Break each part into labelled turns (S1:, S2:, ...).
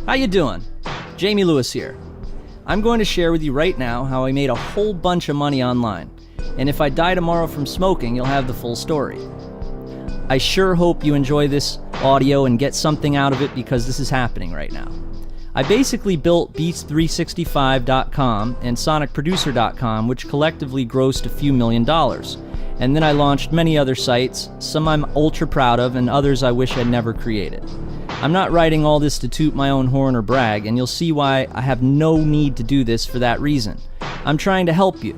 S1: How you doing? Jamie Lewis here. I'm going to share with you right now how I made a whole bunch of money online. And if I die tomorrow from smoking, you'll have the full story. I sure hope you enjoy this audio and get something out of it because this is happening right now. I basically built Beats365.com and SonicProducer.com, which collectively grossed a few $1 million. And then I launched many other sites, some I'm ultra proud of and others I wish I'd never created. I'm not writing all this to toot my own horn or brag, and you'll see why I have no need to do this for that reason. I'm trying to help you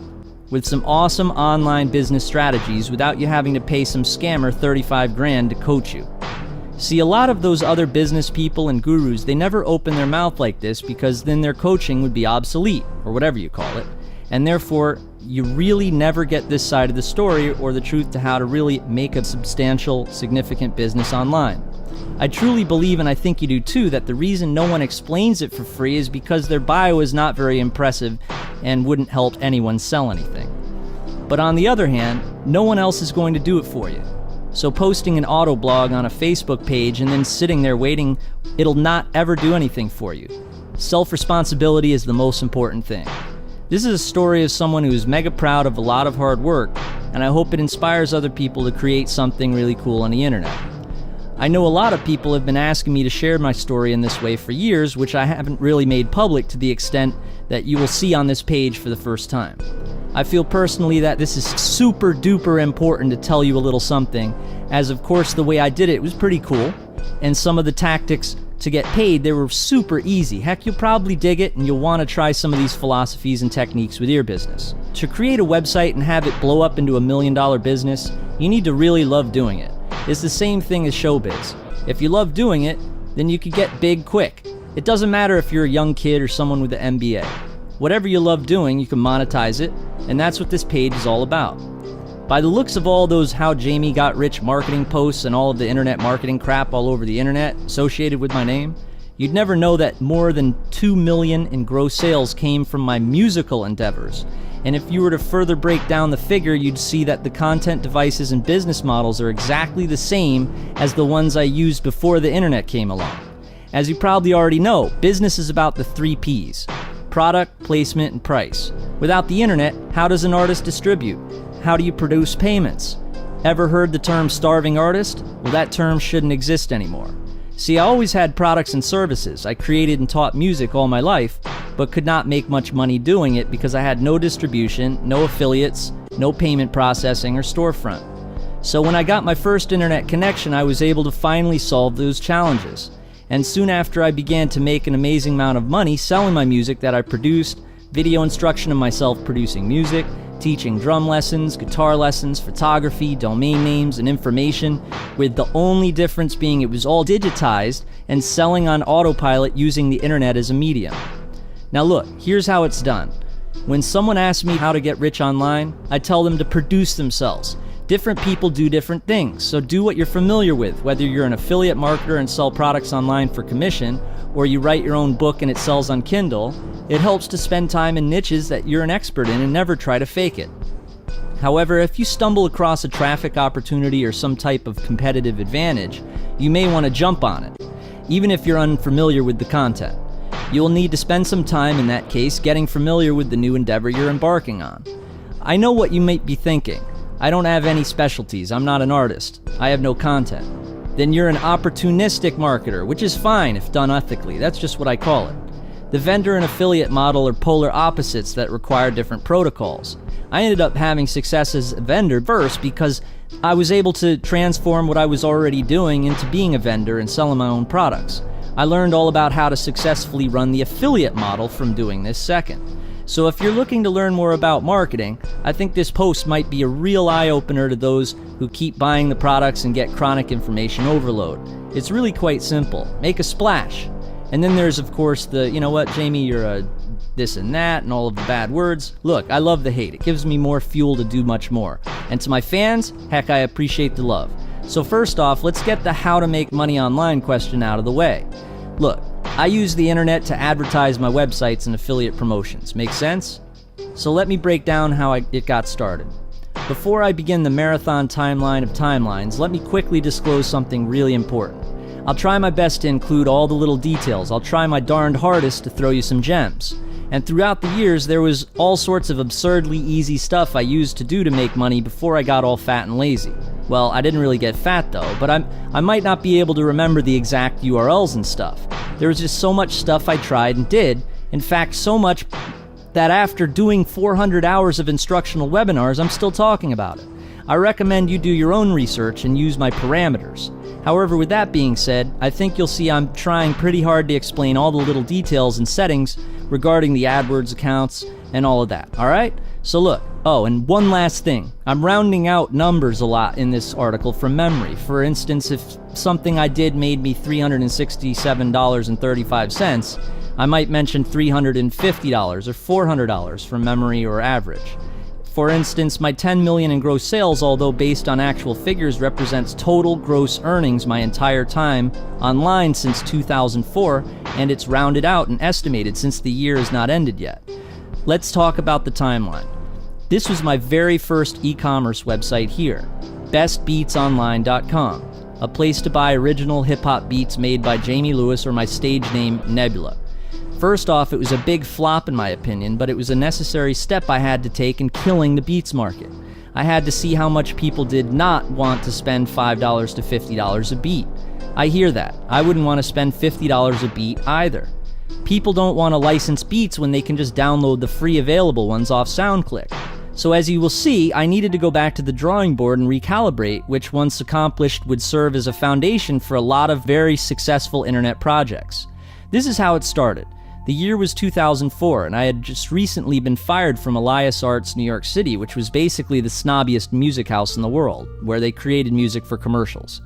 S1: with some awesome online business strategies without you having to pay some scammer 35 grand to coach you. See, a lot of those other business people and gurus, they never open their mouth like this because then their coaching would be obsolete, or whatever you call it, and therefore you really never get this side of the story or the truth to how to really make a substantial, significant business online. I truly believe, and I think you do too, that the reason no one explains it for free is because their bio is not very impressive and wouldn't help anyone sell anything. But on the other hand, no one else is going to do it for you. So posting an auto blog on a Facebook page and then sitting there waiting, it'll not ever do anything for you. Self-responsibility is the most important thing. This is a story of someone who's mega proud of a lot of hard work, and I hope it inspires other people to create something really cool on the internet. I know a lot of people have been asking me to share my story in this way for years, which I haven't really made public to the extent that you will see on this page for the first time. I feel personally that this is super duper important to tell you a little something, as of course the way I did it was pretty cool, and some of the tactics to get paid, they were super easy. Heck, you'll probably dig it and you'll want to try some of these philosophies and techniques with your business. To create a website and have it blow up into $1 million business, you need to really love doing it. It's the same thing as showbiz. If you love doing it, then you could get big quick. It doesn't matter if you're a young kid or someone with an MBA. Whatever you love doing, you can monetize it, and that's what this page is all about. By the looks of all those How Jamie Got Rich marketing posts and all of the internet marketing crap all over the internet associated with my name, you'd never know that more than $2 million in gross sales came from my musical endeavors. And if you were to further break down the figure, you'd see that the content devices and business models are exactly the same as the ones I used before the internet came along. As you probably already know, business is about the 3 Ps. Product, placement, and price. Without the internet, how does an artist distribute? How do you produce payments? Ever heard the term starving artist? Well, that term shouldn't exist anymore. See, I always had products and services. I created and taught music all my life, but could not make much money doing it because I had no distribution, no affiliates, no payment processing or storefront. So when I got my first internet connection, I was able to finally solve those challenges. And soon after, I began to make an amazing amount of money selling my music that I produced, video instruction of myself producing music, teaching drum lessons, guitar lessons, photography, domain names, and information, with the only difference being it was all digitized and selling on autopilot using the internet as a medium. Now look, here's how it's done. When someone asks me how to get rich online, I tell them to produce themselves. Different people do different things, so do what you're familiar with, whether you're an affiliate marketer and sell products online for commission, or you write your own book and it sells on Kindle. It helps to spend time in niches that you're an expert in and never try to fake it. However, if you stumble across a traffic opportunity or some type of competitive advantage, you may want to jump on it, even if you're unfamiliar with the content. You'll need to spend some time in that case getting familiar with the new endeavor you're embarking on. I know what you might be thinking. I don't have any specialties, I'm not an artist, I have no content. Then you're an opportunistic marketer, which is fine if done ethically, that's just what I call it. The vendor and affiliate model are polar opposites that require different protocols. I ended up having success as a vendor first because I was able to transform what I was already doing into being a vendor and selling my own products. I learned all about how to successfully run the affiliate model from doing this second. So if you're looking to learn more about marketing, I think this post might be a real eye-opener to those who keep buying the products and get chronic information overload. It's really quite simple. Make a splash. And then there's, of course, the, you know what, Jamie, you're a this and that and all of the bad words. Look, I love the hate. It gives me more fuel to do much more. And to my fans, heck, I appreciate the love. So first off, let's get the how to make money online question out of the way. Look, I use the internet to advertise my websites and affiliate promotions. Make sense? So let me break down how it got started. Before I begin the marathon timeline of timelines, let me quickly disclose something really important. I'll try my best to include all the little details. I'll try my darned hardest to throw you some gems. And throughout the years, there was all sorts of absurdly easy stuff I used to do to make money before I got all fat and lazy. Well, I didn't really get fat though, but I might not be able to remember the exact URLs and stuff. There was just so much stuff I tried and did. In fact, so much that after doing 400 hours of instructional webinars, I'm still talking about it. I recommend you do your own research and use my parameters. However, with that being said, I think you'll see I'm trying pretty hard to explain all the little details and settings regarding the AdWords accounts and all of that, alright? So look, oh, and one last thing. I'm rounding out numbers a lot in this article from memory. For instance, if something I did made me $367.35, I might mention $350 or $400 from memory or average. For instance, my $10 million in gross sales, although based on actual figures, represents total gross earnings my entire time online since 2004, and it's rounded out and estimated since the year is not ended yet. Let's talk about the timeline. This was my very first e-commerce website here, bestbeatsonline.com, a place to buy original hip-hop beats made by Jamie Lewis or my stage name Nebula. First off, it was a big flop in my opinion, but it was a necessary step I had to take in killing the beats market. I had to see how much people did not want to spend $5 to $50 a beat. I hear that. I wouldn't want to spend $50 a beat either. People don't want to license beats when they can just download the free available ones off SoundClick. So as you will see, I needed to go back to the drawing board and recalibrate, which once accomplished would serve as a foundation for a lot of very successful internet projects. This is how it started. The year was 2004, and I had just recently been fired from Elias Arts New York City, which was basically the snobbiest music house in the world, where they created music for commercials.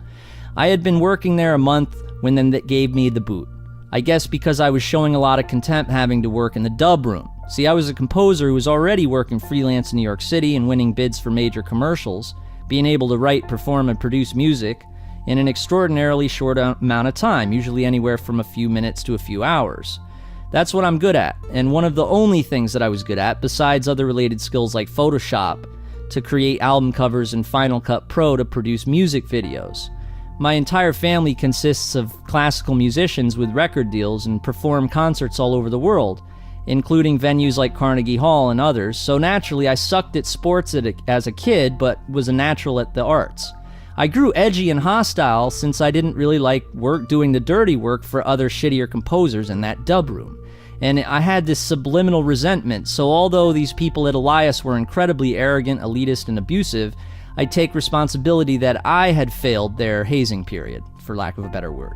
S1: I had been working there a month when then that gave me the boot. I guess because I was showing a lot of contempt having to work in the dub room. See, I was a composer who was already working freelance in New York City and winning bids for major commercials, being able to write, perform, and produce music in an extraordinarily short amount of time, usually anywhere from a few minutes to a few hours. That's what I'm good at, and one of the only things that I was good at, besides other related skills like Photoshop, to create album covers and Final Cut Pro to produce music videos. My entire family consists of classical musicians with record deals and perform concerts all over the world, including venues like Carnegie Hall and others, so naturally I sucked at sports as a kid, but was a natural at the arts. I grew edgy and hostile since I didn't really like doing the dirty work for other shittier composers in that dub room. And I had this subliminal resentment, so although these people at Elias were incredibly arrogant, elitist, and abusive, I take responsibility that I had failed their hazing period, for lack of a better word.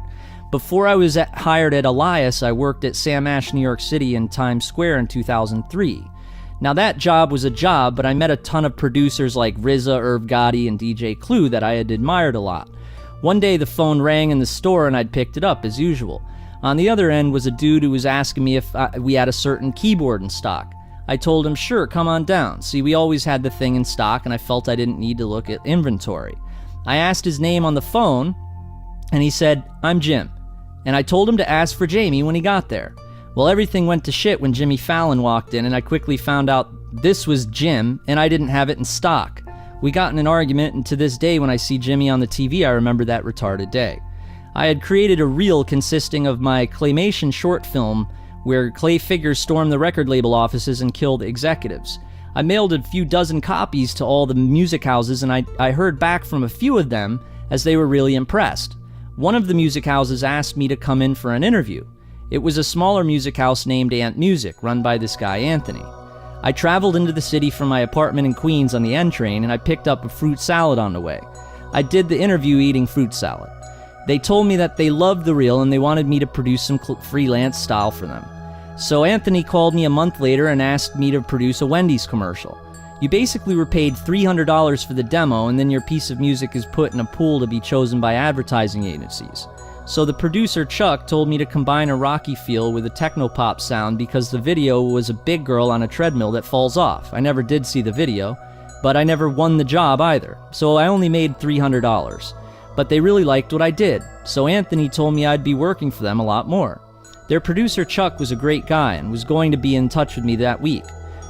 S1: Before I was hired at Elias, I worked at Sam Ash, New York City in Times Square in 2003. Now that job was a job, but I met a ton of producers like RZA, Irv Gotti, and DJ Clue that I had admired a lot. One day the phone rang in the store and I'd picked it up as usual. On the other end was a dude who was asking me if we had a certain keyboard in stock. I told him, sure, come on down. See, we always had the thing in stock and I felt I didn't need to look at inventory. I asked his name on the phone and he said, I'm Jim. And I told him to ask for Jamie when he got there. Well, everything went to shit when Jimmy Fallon walked in and I quickly found out this was Jim and I didn't have it in stock. We got in an argument, and to this day when I see Jimmy on the TV I remember that retarded day. I had created a reel consisting of my claymation short film where clay figures stormed the record label offices and killed executives. I mailed a few dozen copies to all the music houses and I heard back from a few of them as they were really impressed. One of the music houses asked me to come in for an interview. It was a smaller music house named Ant Music, run by this guy Anthony. I traveled into the city from my apartment in Queens on the N train and I picked up a fruit salad on the way. I did the interview eating fruit salad. They told me that they loved the reel and they wanted me to produce some freelance style for them. So Anthony called me a month later and asked me to produce a Wendy's commercial. You basically were paid $300 for the demo and then your piece of music is put in a pool to be chosen by advertising agencies. So the producer Chuck told me to combine a rocky feel with a techno-pop sound because the video was a big girl on a treadmill that falls off. I never did see the video, but I never won the job either, so I only made $300. But they really liked what I did, so Anthony told me I'd be working for them a lot more. Their producer Chuck was a great guy and was going to be in touch with me that week.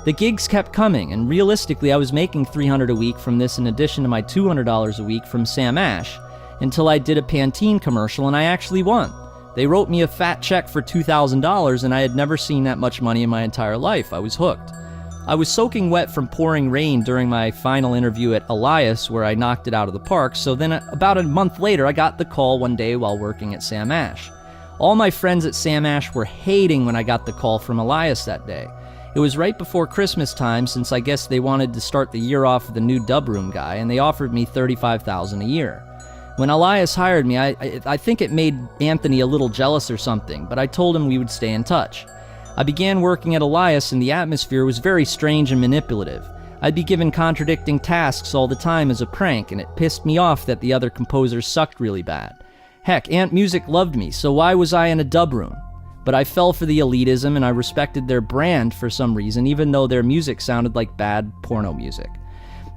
S1: The gigs kept coming, and realistically I was making $300 a week from this in addition to my $200 a week from Sam Ash, until I did a Pantene commercial and I actually won. They wrote me a fat check for $2,000 and I had never seen that much money in my entire life. I was hooked. I was soaking wet from pouring rain during my final interview at Elias, where I knocked it out of the park, so then about a month later I got the call one day while working at Sam Ash. All my friends at Sam Ash were hating when I got the call from Elias that day. It was right before Christmas time, since I guess they wanted to start the year off with a new dub room guy, and they offered me $35,000 a year. When Elias hired me, I think it made Anthony a little jealous or something, but I told him we would stay in touch. I began working at Elias, and the atmosphere was very strange and manipulative. I'd be given contradicting tasks all the time as a prank, and it pissed me off that the other composers sucked really bad. Heck, Ant Music loved me, so why was I in a dub room? But I fell for the elitism, and I respected their brand for some reason, even though their music sounded like bad porno music.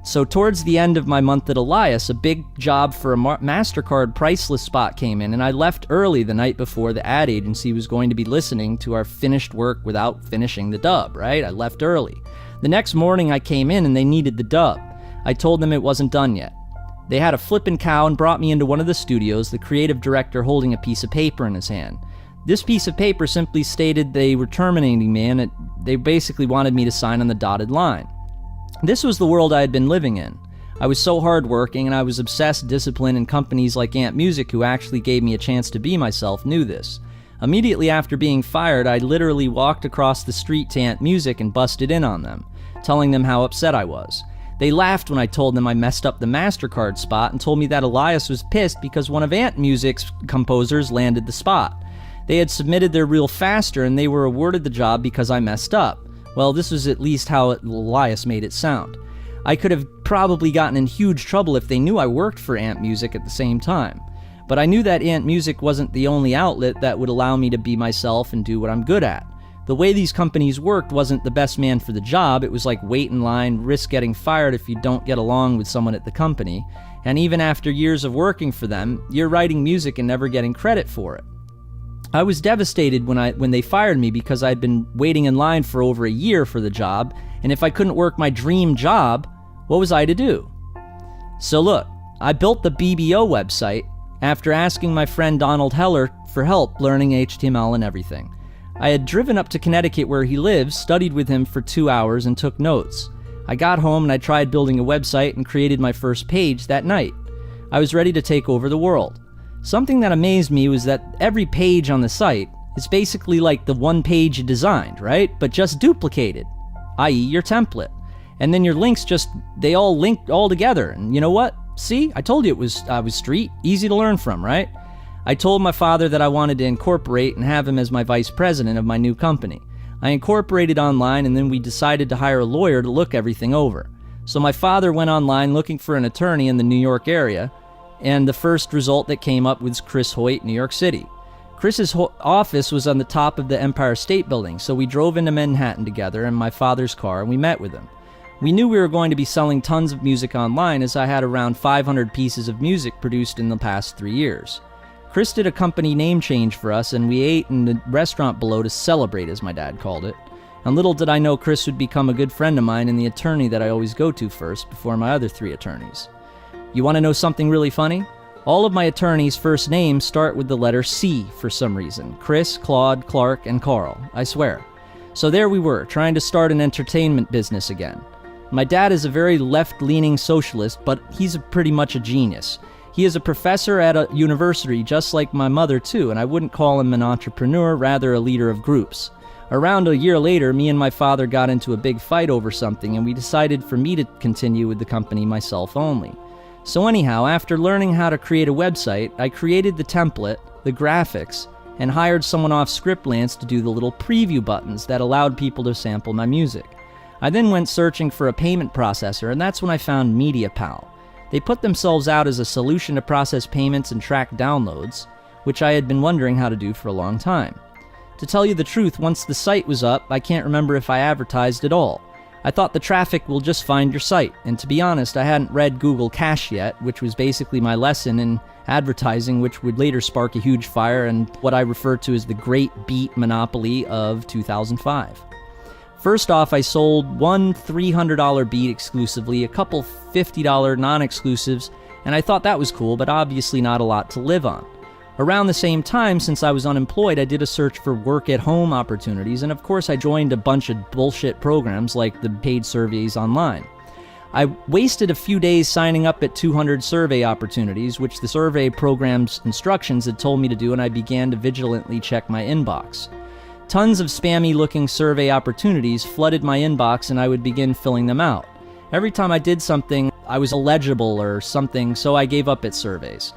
S1: So towards the end of my month at Elias, a big job for a MasterCard priceless spot came in, and I left early the night before the ad agency was going to be listening to our finished work without finishing the dub, right? I left early. The next morning I came in and they needed the dub. I told them it wasn't done yet. They had a flippin' cow and brought me into one of the studios, the creative director holding a piece of paper in his hand. This piece of paper simply stated they were terminating me, and they basically wanted me to sign on the dotted line. This was the world I had been living in. I was so hardworking, and I was obsessed, disciplined, and companies like Ant Music, who actually gave me a chance to be myself, knew this. Immediately after being fired, I literally walked across the street to Ant Music and busted in on them, telling them how upset I was. They laughed when I told them I messed up the MasterCard spot and told me that Elias was pissed because one of Ant Music's composers landed the spot. They had submitted their reel faster and they were awarded the job because I messed up. Well, this was at least how Elias made it sound. I could have probably gotten in huge trouble if they knew I worked for Ant Music at the same time. But I knew that Ant Music wasn't the only outlet that would allow me to be myself and do what I'm good at. The way these companies worked wasn't the best man for the job. It was like wait in line, risk getting fired if you don't get along with someone at the company. And even after years of working for them, you're writing music and never getting credit for it. I was devastated when they fired me because I'd been waiting in line for over a year for the job, and if I couldn't work my dream job, what was I to do? So look, I built the BBO website after asking my friend Donald Heller for help learning HTML and everything. I had driven up to Connecticut where he lives, studied with him for 2 hours, and took notes. I got home and I tried building a website and created my first page that night. I was ready to take over the world. Something that amazed me was that every page on the site is basically like the one page you designed, right? But just duplicated, i.e. your template. And then your links they all linked all together. And you know what? See, I told you I was street, easy to learn from, right? I told my father that I wanted to incorporate and have him as my vice president of my new company. I incorporated online and then we decided to hire a lawyer to look everything over. So my father went online looking for an attorney in the New York area, and the first result that came up was Chris Hoyt, New York City. Chris's office was on the top of the Empire State Building, so we drove into Manhattan together in my father's car and we met with him. We knew we were going to be selling tons of music online, as I had around 500 pieces of music produced in the past 3 years. Chris did a company name change for us, and we ate in the restaurant below to celebrate, as my dad called it. And little did I know Chris would become a good friend of mine and the attorney that I always go to first before my other 3 attorneys. You want to know something really funny? All of my attorneys' first names start with the letter C for some reason. Chris, Claude, Clark, and Carl, I swear. So there we were, trying to start an entertainment business again. My dad is a very left-leaning socialist, but he's pretty much a genius. He is a professor at a university just like my mother too, and I wouldn't call him an entrepreneur, rather a leader of groups. Around a year later, me and my father got into a big fight over something, and we decided for me to continue with the company myself only. So anyhow, after learning how to create a website, I created the template, the graphics, and hired someone off Scriptlance to do the little preview buttons that allowed people to sample my music. I then went searching for a payment processor, and that's when I found MediaPal. They put themselves out as a solution to process payments and track downloads, which I had been wondering how to do for a long time. To tell you the truth, once the site was up, I can't remember if I advertised at all. I thought the traffic will just find your site, and to be honest, I hadn't read Google Cash yet, which was basically my lesson in advertising, which would later spark a huge fire and what I refer to as the Great Beat Monopoly of 2005. First off, I sold one $300 beat exclusively, a couple $50 non-exclusives, and I thought that was cool, but obviously not a lot to live on. Around the same time, since I was unemployed, I did a search for work-at-home opportunities, and of course I joined a bunch of bullshit programs like the paid surveys online. I wasted a few days signing up at 200 survey opportunities, which the survey program's instructions had told me to do, and I began to vigilantly check my inbox. Tons of spammy-looking survey opportunities flooded my inbox, and I would begin filling them out. Every time I did something, I was illegible or something, so I gave up at surveys.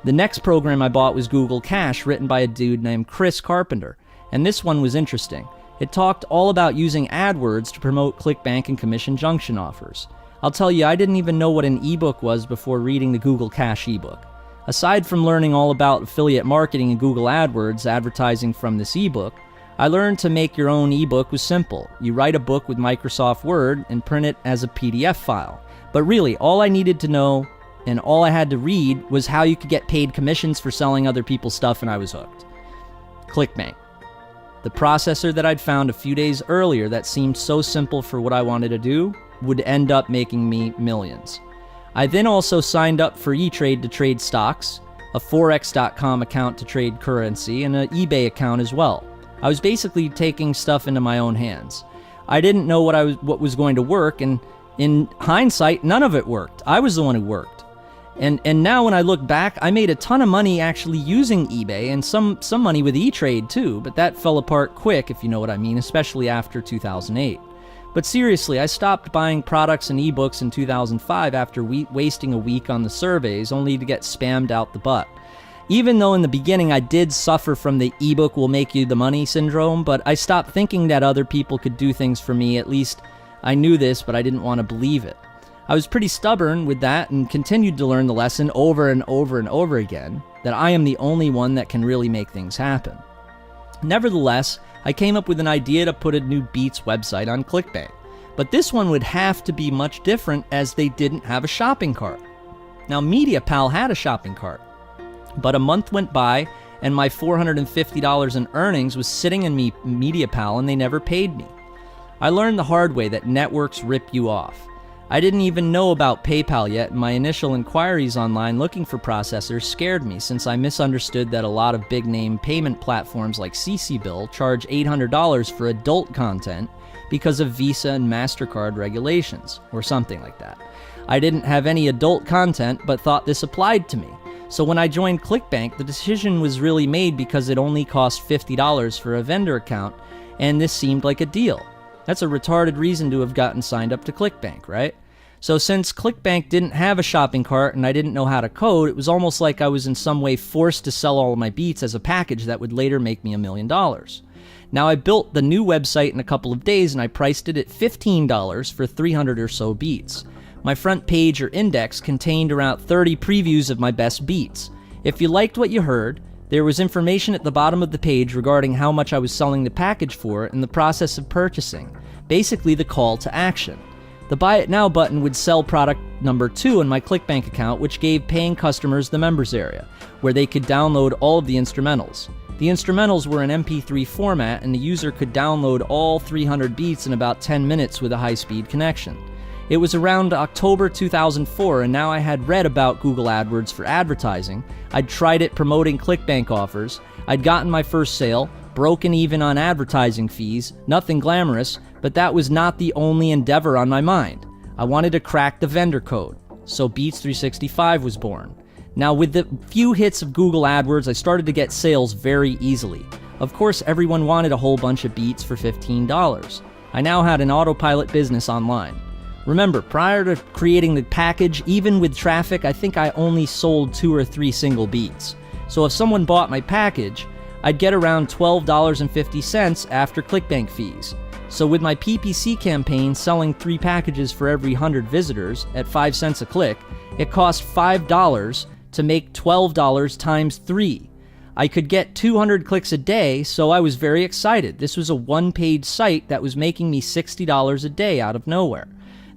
S1: The next program I bought was Google Cash, written by a dude named Chris Carpenter, and this one was interesting. It talked all about using AdWords to promote ClickBank and Commission Junction offers. I'll tell you, I didn't even know what an ebook was before reading the Google Cash ebook. Aside from learning all about affiliate marketing and Google AdWords advertising from this ebook, I learned to make your own ebook was simple. You write a book with Microsoft Word and print it as a PDF file. But really, all I needed to know and all I had to read was how you could get paid commissions for selling other people's stuff, and I was hooked. ClickBank. The processor that I'd found a few days earlier that seemed so simple for what I wanted to do would end up making me millions. I then also signed up for E-Trade to trade stocks, a Forex.com account to trade currency, and an eBay account as well. I was basically taking stuff into my own hands. I didn't know what was going to work, and in hindsight, none of it worked. I was the one who worked. And now when I look back, I made a ton of money actually using eBay, and some money with E-Trade too, but that fell apart quick, if you know what I mean, especially after 2008. But seriously, I stopped buying products and ebooks in 2005 after wasting a week on the surveys, only to get spammed out the butt. Even though in the beginning I did suffer from the ebook will make you the money syndrome, but I stopped thinking that other people could do things for me. At least I knew this, but I didn't want to believe it. I was pretty stubborn with that and continued to learn the lesson over and over and over again, that I am the only one that can really make things happen. Nevertheless, I came up with an idea to put a new Beats website on ClickBank, but this one would have to be much different as they didn't have a shopping cart. Now, MediaPal had a shopping cart, but a month went by and my $450 in earnings was sitting in MediaPal and they never paid me. I learned the hard way that networks rip you off. I didn't even know about PayPal yet, and my initial inquiries online looking for processors scared me since I misunderstood that a lot of big-name payment platforms like CCBill charge $800 for adult content because of Visa and MasterCard regulations, or something like that. I didn't have any adult content, but thought this applied to me. So when I joined ClickBank, the decision was really made because it only cost $50 for a vendor account, and this seemed like a deal. That's a retarded reason to have gotten signed up to ClickBank, right? So since ClickBank didn't have a shopping cart and I didn't know how to code, it was almost like I was in some way forced to sell all of my beats as a package that would later make me $1 million. Now I built the new website in a couple of days and I priced it at $15 for 300 or so beats. My front page or index contained around 30 previews of my best beats. If you liked what you heard, there was information at the bottom of the page regarding how much I was selling the package for and the process of purchasing. Basically the call to action. The Buy It Now button would sell product number 2 in my ClickBank account, which gave paying customers the members area, where they could download all of the instrumentals. The instrumentals were in MP3 format, and the user could download all 300 beats in about 10 minutes with a high-speed connection. It was around October 2004, and now I had read about Google AdWords for advertising. I'd tried it promoting ClickBank offers. I'd gotten my first sale, broken even on advertising fees, nothing glamorous, but that was not the only endeavor on my mind. I wanted to crack the vendor code, so Beats 365 was born. Now with the few hits of Google AdWords, I started to get sales very easily. Of course, everyone wanted a whole bunch of beats for $15. I now had an autopilot business online. Remember, prior to creating the package, even with traffic, I think I only sold 2 or 3 single beats. So if someone bought my package, I'd get around $12.50 after ClickBank fees. So with my PPC campaign selling 3 packages for every 100 visitors at 5 cents a click, it cost $5 to make $12 times 3. I could get 200 clicks a day, so I was very excited. This was a one-page site that was making me $60 a day out of nowhere.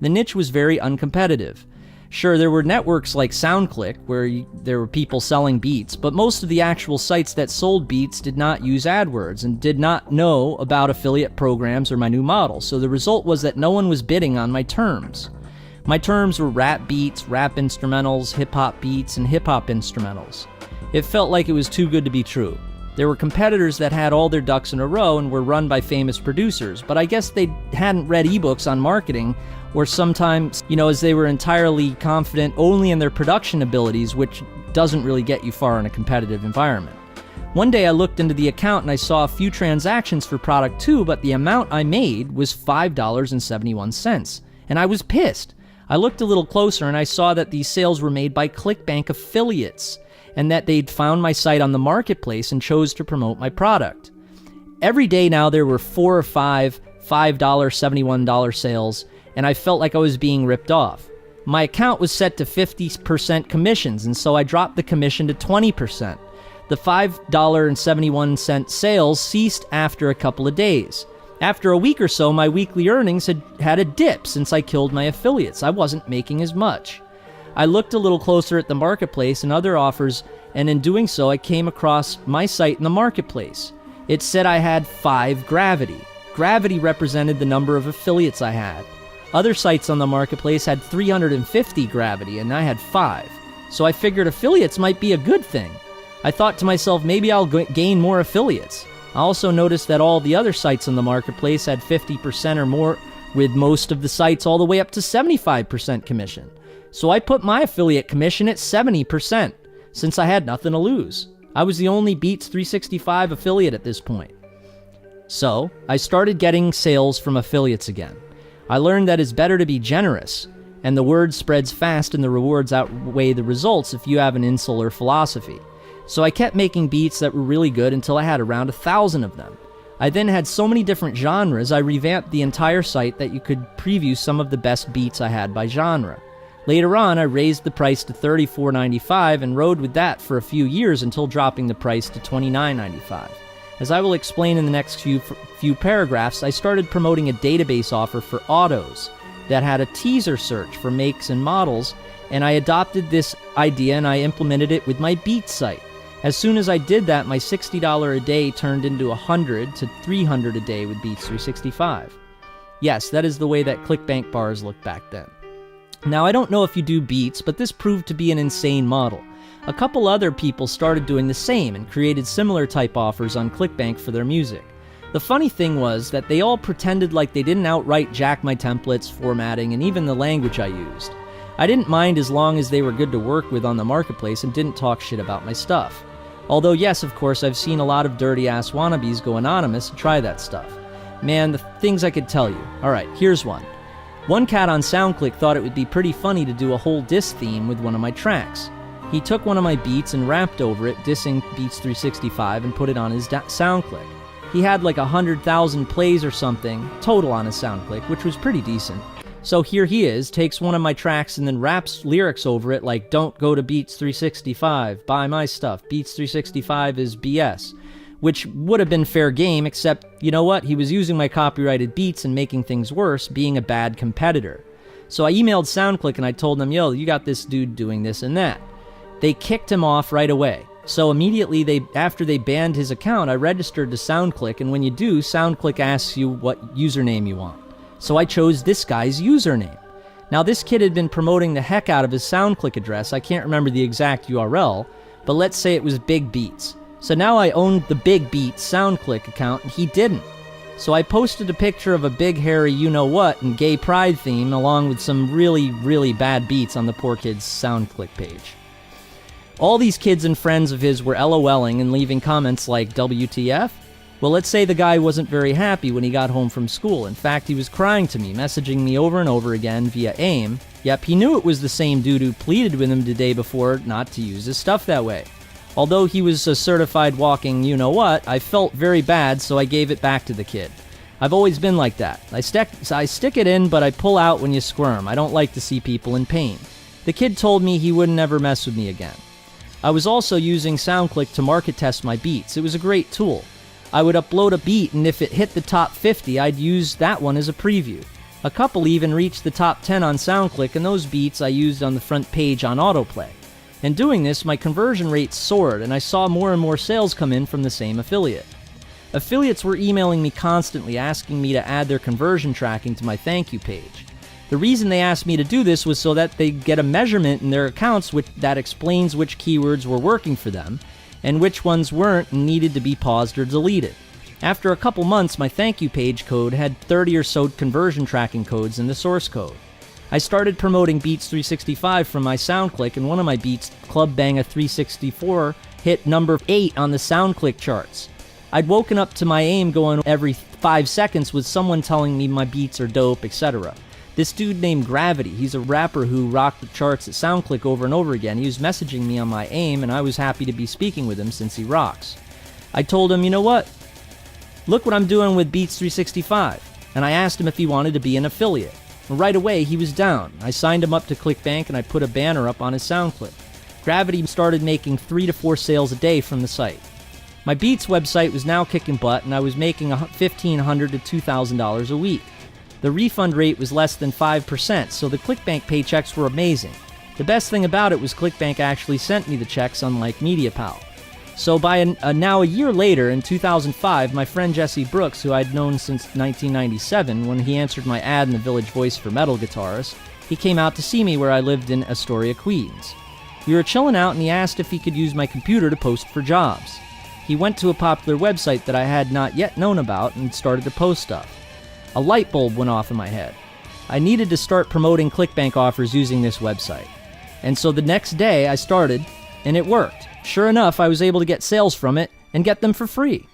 S1: The niche was very uncompetitive. Sure, there were networks like SoundClick where there were people selling beats, but most of the actual sites that sold beats did not use AdWords and did not know about affiliate programs or my new model, so the result was that no one was bidding on my terms. My terms were rap beats, rap instrumentals, hip-hop beats, and hip-hop instrumentals. It felt like it was too good to be true. There were competitors that had all their ducks in a row and were run by famous producers, but I guess they hadn't read ebooks on marketing, or sometimes, as they were entirely confident only in their production abilities, which doesn't really get you far in a competitive environment. One day I looked into the account and I saw a few transactions for product 2, but the amount I made was $5.71, and I was pissed. I looked a little closer and I saw that these sales were made by ClickBank affiliates and that they'd found my site on the marketplace and chose to promote my product. Every day now there were 4 or 5 $5.71 sales, and I felt like I was being ripped off. My account was set to 50% commissions, and so I dropped the commission to 20%. The $5.71 sales ceased after a couple of days. After a week or so, my weekly earnings had a dip since I killed my affiliates. I wasn't making as much. I looked a little closer at the marketplace and other offers, and in doing so, I came across my site in the marketplace. It said I had 5 Gravity. Gravity represented the number of affiliates I had. Other sites on the marketplace had 350 Gravity, and I had 5. So I figured affiliates might be a good thing. I thought to myself, maybe I'll gain more affiliates. I also noticed that all the other sites on the marketplace had 50% or more, with most of the sites all the way up to 75% commission. So I put my affiliate commission at 70%, since I had nothing to lose. I was the only Beats 365 affiliate at this point. So I started getting sales from affiliates again. I learned that it's better to be generous, and the word spreads fast and the rewards outweigh the results if you have an insular philosophy. So I kept making beats that were really good until I had around 1,000 of them. I then had so many different genres, I revamped the entire site that you could preview some of the best beats I had by genre. Later on, I raised the price to $34.95 and rode with that for a few years until dropping the price to $29.95. As I will explain in the next few paragraphs, I started promoting a database offer for autos that had a teaser search for makes and models, and I adopted this idea and I implemented it with my Beats site. As soon as I did that, my $60 a day turned into $100 to $300 a day with Beats 365. Yes, that is the way that ClickBank bars looked back then. Now, I don't know if you do Beats, but this proved to be an insane model. A couple other people started doing the same and created similar type offers on ClickBank for their music. The funny thing was that they all pretended like they didn't outright jack my templates, formatting, and even the language I used. I didn't mind as long as they were good to work with on the marketplace and didn't talk shit about my stuff. Although yes, of course, I've seen a lot of dirty-ass wannabes go anonymous and try that stuff. Man, the things I could tell you. Alright, here's one. One cat on SoundClick thought it would be pretty funny to do a whole diss theme with one of my tracks. He took one of my beats and rapped over it, dissing Beats 365, and put it on his SoundClick. He had like 100,000 plays or something total on his SoundClick, which was pretty decent. So here he is, takes one of my tracks and then raps lyrics over it like, "Don't go to Beats 365, buy my stuff, Beats 365 is BS." Which would have been fair game, except, you know what, he was using my copyrighted beats and making things worse, being a bad competitor. So I emailed SoundClick and I told them, yo, you got this dude doing this and that. They kicked him off right away. So immediately, after they banned his account, I registered to SoundClick, and when you do, SoundClick asks you what username you want. So I chose this guy's username. Now, this kid had been promoting the heck out of his SoundClick address. I can't remember the exact URL, but let's say it was Big Beats. So now I owned the Big Beats SoundClick account, and he didn't. So I posted a picture of a big, hairy you-know-what and gay pride theme, along with some really, really bad beats on the poor kid's SoundClick page. All these kids and friends of his were LOLing and leaving comments like, WTF? Well, let's say the guy wasn't very happy when he got home from school. In fact, he was crying to me, messaging me over and over again via AIM. Yep, he knew it was the same dude who pleaded with him the day before not to use his stuff that way. Although he was a certified walking you-know-what, I felt very bad, so I gave it back to the kid. I've always been like that. I stick it in, but I pull out when you squirm. I don't like to see people in pain. The kid told me he wouldn't ever mess with me again. I was also using SoundClick to market test my beats. It was a great tool. I would upload a beat, and if it hit the top 50, I'd use that one as a preview. A couple even reached the top 10 on SoundClick, and those beats I used on the front page on autoplay. In doing this, my conversion rates soared, and I saw more and more sales come in from the same affiliate. Affiliates were emailing me constantly asking me to add their conversion tracking to my thank you page. The reason they asked me to do this was so that they get a measurement in their accounts that explains which keywords were working for them and which ones weren't and needed to be paused or deleted. After a couple months, my thank you page code had 30 or so conversion tracking codes in the source code. I started promoting Beats 365 from my SoundClick, and one of my beats, Club Bang a 364, hit number 8 on the SoundClick charts. I'd woken up to my aim going every 5 seconds with someone telling me my beats are dope, etc. This dude named Gravity, he's a rapper who rocked the charts at SoundClick over and over again. He was messaging me on my AIM, and I was happy to be speaking with him since he rocks. I told him, you know what? Look what I'm doing with Beats 365. And I asked him if he wanted to be an affiliate. And right away, he was down. I signed him up to ClickBank, and I put a banner up on his SoundClick. Gravity started making 3 to 4 sales a day from the site. My Beats website was now kicking butt, and I was making $1,500 to $2,000 a week. The refund rate was less than 5%, so the ClickBank paychecks were amazing. The best thing about it was ClickBank actually sent me the checks, unlike MediaPal. So by now a year later, in 2005, my friend Jesse Brooks, who I'd known since 1997 when he answered my ad in the Village Voice for metal guitarists, he came out to see me where I lived in Astoria, Queens. We were chilling out and he asked if he could use my computer to post for jobs. He went to a popular website that I had not yet known about and started to post stuff. A light bulb went off in my head. I needed to start promoting ClickBank offers using this website. And so the next day I started, and it worked. Sure enough, I was able to get sales from it and get them for free.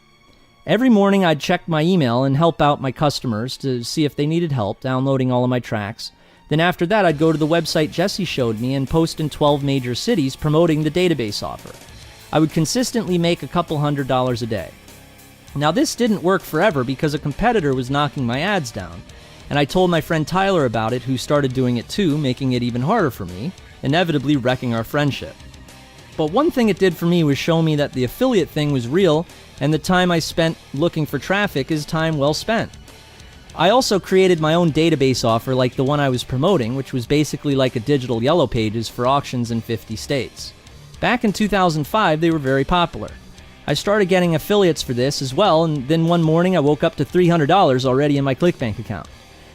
S1: Every morning I'd check my email and help out my customers to see if they needed help downloading all of my tracks. Then after that I'd go to the website Jesse showed me and post in 12 major cities promoting the database offer. I would consistently make a couple $100s a day. Now this didn't work forever because a competitor was knocking my ads down, and I told my friend Tyler about it, who started doing it too, making it even harder for me, inevitably wrecking our friendship. But one thing it did for me was show me that the affiliate thing was real, and the time I spent looking for traffic is time well spent. I also created my own database offer like the one I was promoting, which was basically like a digital Yellow Pages for auctions in 50 states. Back in 2005, they were very popular. I started getting affiliates for this as well, and then one morning I woke up to $300 already in my ClickBank account.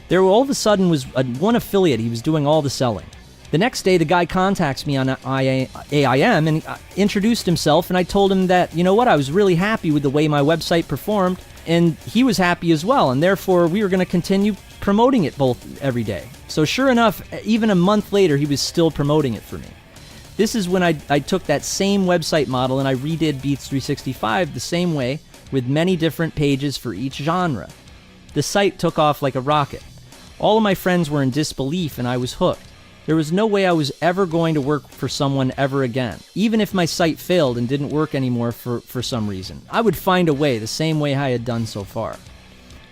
S1: There all of a sudden was one affiliate, he was doing all the selling. The next day, the guy contacts me on AIM and introduced himself, and I told him that, you know what, I was really happy with the way my website performed, and he was happy as well, and therefore we were going to continue promoting it both every day. So sure enough, even a month later, he was still promoting it for me. This is when I took that same website model and I redid Beats 365 the same way with many different pages for each genre. The site took off like a rocket. All of my friends were in disbelief and I was hooked. There was no way I was ever going to work for someone ever again. Even if my site failed and didn't work anymore for some reason, I would find a way the same way I had done so far.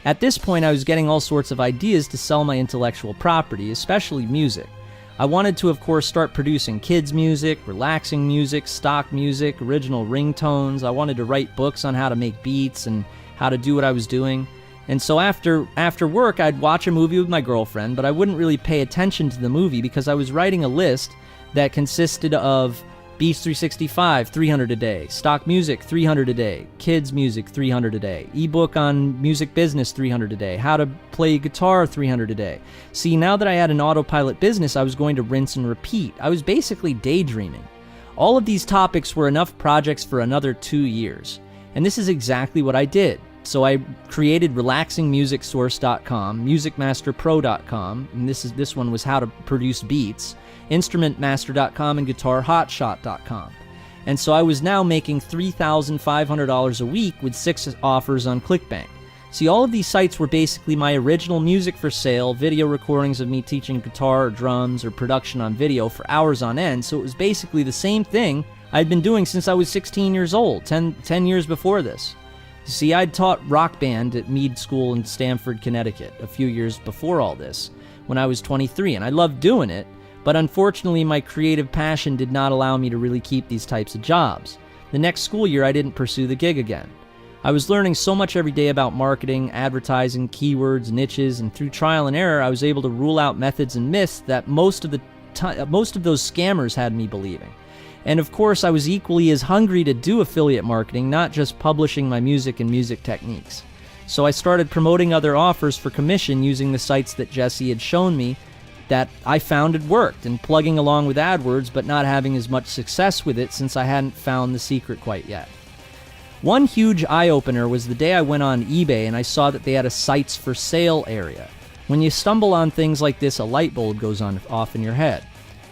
S1: At this point, I was getting all sorts of ideas to sell my intellectual property, especially music. I wanted to, of course, start producing kids' music, relaxing music, stock music, original ringtones. I wanted to write books on how to make beats and how to do what I was doing. And so after work, I'd watch a movie with my girlfriend, but I wouldn't really pay attention to the movie because I was writing a list that consisted of Beats 365, 300 a day, stock music, 300 a day, kids music, 300 a day, ebook on music business, 300 a day, how to play guitar, 300 a day. See, now that I had an autopilot business, I was going to rinse and repeat. I was basically daydreaming. All of these topics were enough projects for another 2 years. And this is exactly what I did. So I created RelaxingMusicSource.com, MusicMasterPro.com, and this one was how to produce beats, InstrumentMaster.com, and GuitarHotshot.com. And so I was now making $3,500 a week with 6 offers on ClickBank. See, all of these sites were basically my original music for sale, video recordings of me teaching guitar or drums or production on video for hours on end, so it was basically the same thing I'd been doing since I was 16 years old, 10 years before this. See, I'd taught rock band at Meade School in Stamford, Connecticut, a few years before all this, when I was 23, and I loved doing it, but unfortunately my creative passion did not allow me to really keep these types of jobs. The next school year I didn't pursue the gig again. I was learning so much every day about marketing, advertising, keywords, niches, and through trial and error I was able to rule out methods and myths that most of those scammers had me believing. And of course, I was equally as hungry to do affiliate marketing, not just publishing my music and music techniques. So I started promoting other offers for commission using the sites that Jesse had shown me, that I found had worked, and plugging along with AdWords but not having as much success with it since I hadn't found the secret quite yet. One huge eye-opener was the day I went on eBay and I saw that they had a sites for sale area. When you stumble on things like this, a light bulb goes off in your head.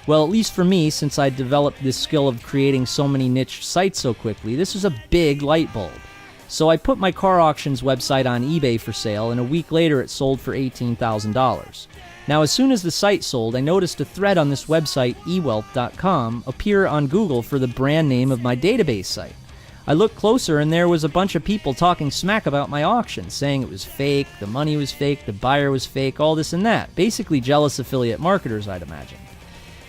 S1: Well, at least for me, since I developed this skill of creating so many niche sites so quickly, this was a big light bulb. So I put my car auctions website on eBay for sale, and a week later it sold for $18,000. Now, as soon as the site sold, I noticed a thread on this website, ewealth.com, appear on Google for the brand name of my database site. I looked closer, and there was a bunch of people talking smack about my auction, saying it was fake, the money was fake, the buyer was fake, all this and that. Basically jealous affiliate marketers, I'd imagine.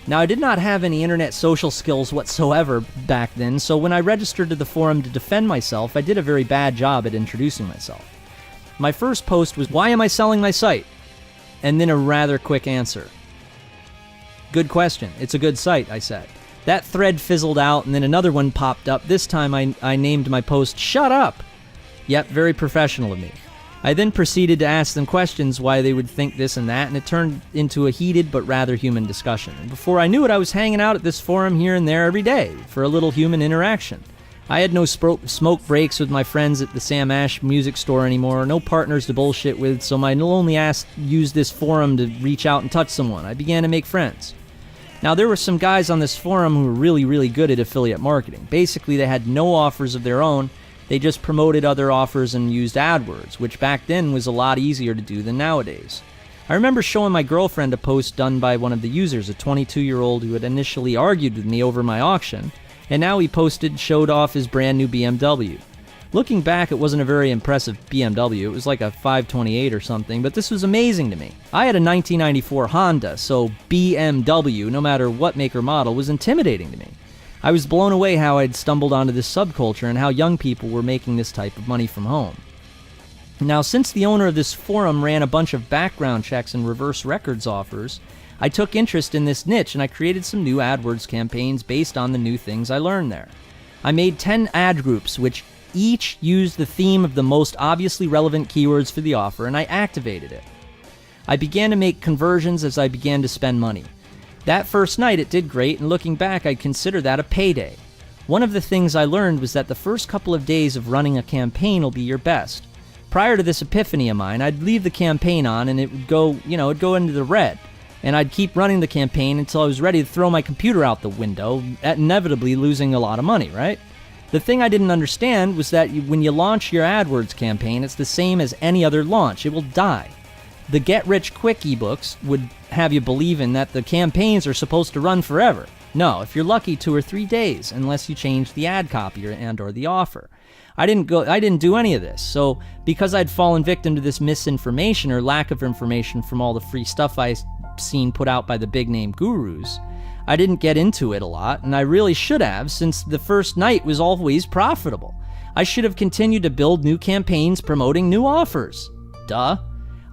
S1: Now, I did not have any internet social skills whatsoever back then, so when I registered to the forum to defend myself, I did a very bad job at introducing myself. My first post was, "Why am I selling my site?" And then a rather quick answer. "Good question. It's a good site," I said. That thread fizzled out, and then another one popped up. This time I named my post, "Shut Up!" Yep, very professional of me. I then proceeded to ask them questions why they would think this and that, and it turned into a heated but rather human discussion. And before I knew it, I was hanging out at this forum here and there every day for a little human interaction. I had no smoke breaks with my friends at the Sam Ash music store anymore, no partners to bullshit with, so my lonely ass used this forum to reach out and touch someone. I began to make friends. Now, there were some guys on this forum who were really, really good at affiliate marketing. Basically, they had no offers of their own. They just promoted other offers and used AdWords, which back then was a lot easier to do than nowadays. I remember showing my girlfriend a post done by one of the users, a 22-year-old who had initially argued with me over my auction, and now he showed off his brand new BMW. Looking back, it wasn't a very impressive BMW. It was like a 528 or something, but this was amazing to me. I had a 1994 Honda, so BMW, no matter what make or model, was intimidating to me. I was blown away how I'd stumbled onto this subculture and how young people were making this type of money from home. Now, since the owner of this forum ran a bunch of background checks and reverse records offers, I took interest in this niche and I created some new AdWords campaigns based on the new things I learned there. I made 10 ad groups, which each used the theme of the most obviously relevant keywords for the offer, and I activated it. I began to make conversions as I began to spend money. That first night it did great, and looking back I'd consider that a payday. One of the things I learned was that the first couple of days of running a campaign will be your best. Prior to this epiphany of mine, I'd leave the campaign on and it would go, it'd go into the red. And I'd keep running the campaign until I was ready to throw my computer out the window, inevitably losing a lot of money, right? The thing I didn't understand was that when you launch your AdWords campaign, it's the same as any other launch. It will die. The get-rich-quick ebooks would have you believing that the campaigns are supposed to run forever. No, if you're lucky, 2 or 3 days, unless you change the ad copy or the offer. I didn't do any of this. So because I'd fallen victim to this misinformation or lack of information from all the free stuff I seen put out by the big-name gurus, I didn't get into it a lot, and I really should have, since the first night was always profitable. I should have continued to build new campaigns promoting new offers. Duh.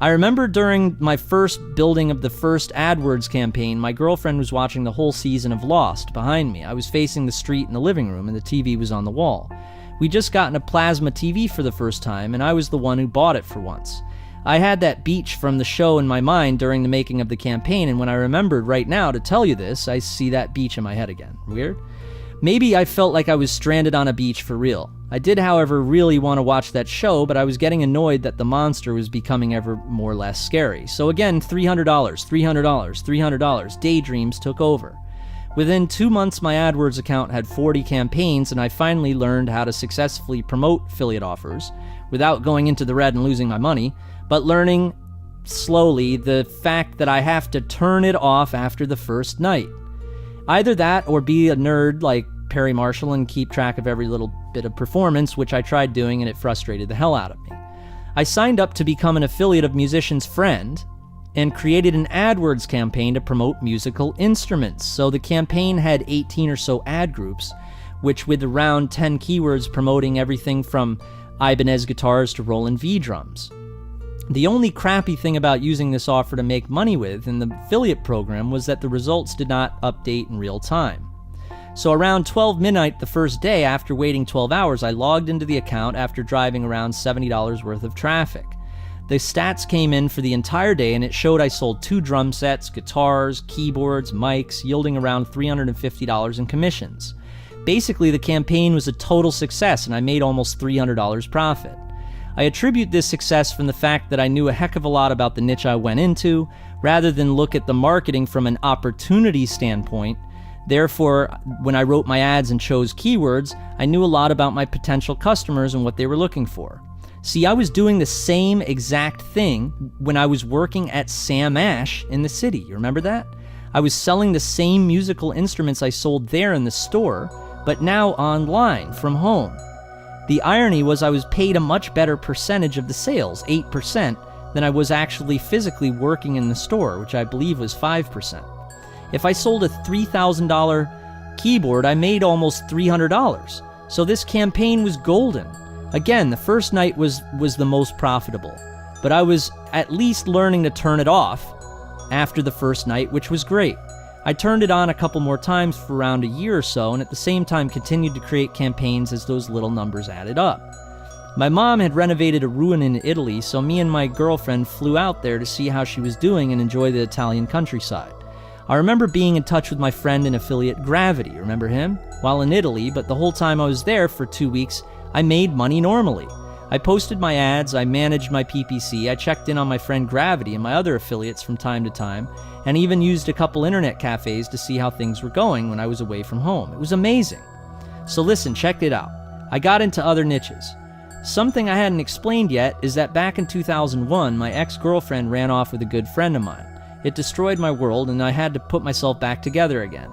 S1: I remember during my first building of the first AdWords campaign, my girlfriend was watching the whole season of Lost behind me. I was facing the street in the living room, and the TV was on the wall. We'd just gotten a plasma TV for the first time, and I was the one who bought it for once. I had that beach from the show in my mind during the making of the campaign, and when I remembered right now to tell you this, I see that beach in my head again. Weird? Maybe I felt like I was stranded on a beach for real. I did, however, really want to watch that show, but I was getting annoyed that the monster was becoming ever more less scary. So again, $300, $300, $300. Daydreams took over. Within 2 months, my AdWords account had 40 campaigns, and I finally learned how to successfully promote affiliate offers without going into the red and losing my money, but learning slowly the fact that I have to turn it off after the first night. Either that or be a nerd like Perry Marshall and keep track of every little bit of performance, which I tried doing and it frustrated the hell out of me. I signed up to become an affiliate of Musician's Friend and created an AdWords campaign to promote musical instruments. So the campaign had 18 or so ad groups, which with around 10 keywords promoting everything from Ibanez guitars to Roland V drums. The only crappy thing about using this offer to make money with in the affiliate program was that the results did not update in real time. So around 12 midnight the first day, after waiting 12 hours, I logged into the account after driving around $70 worth of traffic. The stats came in for the entire day, and it showed I sold 2 drum sets, guitars, keyboards, mics, yielding around $350 in commissions. Basically, the campaign was a total success, and I made almost $300 profit. I attribute this success from the fact that I knew a heck of a lot about the niche I went into, rather than look at the marketing from an opportunity standpoint. Therefore, when I wrote my ads and chose keywords, I knew a lot about my potential customers and what they were looking for. See, I was doing the same exact thing when I was working at Sam Ash in the city. You remember that? I was selling the same musical instruments I sold there in the store, but now online from home. The irony was I was paid a much better percentage of the sales, 8%, than I was actually physically working in the store, which I believe was 5%. If I sold a $3,000 keyboard, I made almost $300. So this campaign was golden. Again, the first night was the most profitable, but I was at least learning to turn it off after the first night, which was great. I turned it on a couple more times for around a year or so, and at the same time continued to create campaigns as those little numbers added up. My mom had renovated a ruin in Italy, so me and my girlfriend flew out there to see how she was doing and enjoy the Italian countryside. I remember being in touch with my friend and affiliate Gravity, remember him? While in Italy, but the whole time I was there for 2 weeks, I made money normally. I posted my ads, I managed my PPC, I checked in on my friend Gravity and my other affiliates from time to time, and even used a couple internet cafes to see how things were going when I was away from home. It was amazing. So listen, check it out. I got into other niches. Something I hadn't explained yet is that back in 2001, my ex-girlfriend ran off with a good friend of mine. It destroyed my world, and I had to put myself back together again.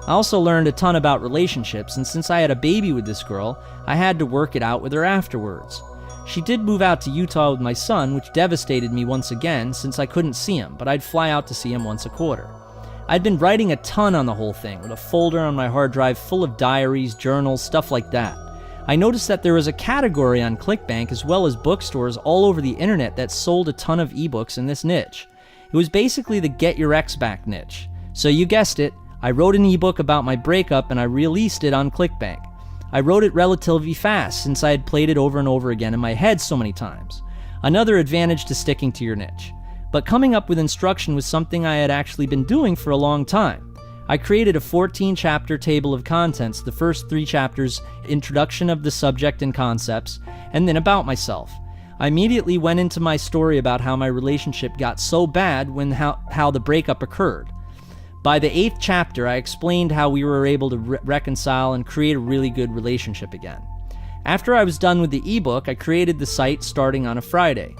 S1: I also learned a ton about relationships, and since I had a baby with this girl, I had to work it out with her afterwards. She did move out to Utah with my son, which devastated me once again since I couldn't see him, but I'd fly out to see him once a quarter. I'd been writing a ton on the whole thing, with a folder on my hard drive full of diaries, journals, stuff like that. I noticed that there was a category on ClickBank as well as bookstores all over the internet that sold a ton of ebooks in this niche. It was basically the Get Your Ex Back niche. So you guessed it, I wrote an ebook about my breakup and I released it on ClickBank. I wrote it relatively fast since I had played it over and over again in my head so many times. Another advantage to sticking to your niche. But coming up with instruction was something I had actually been doing for a long time. I created a 14-chapter table of contents, the first 3 chapters, introduction of the subject and concepts, and then about myself. I immediately went into my story about how my relationship got so bad how the breakup occurred. By the 8th chapter, I explained how we were able to reconcile and create a really good relationship again. After I was done with the ebook, I created the site starting on a Friday.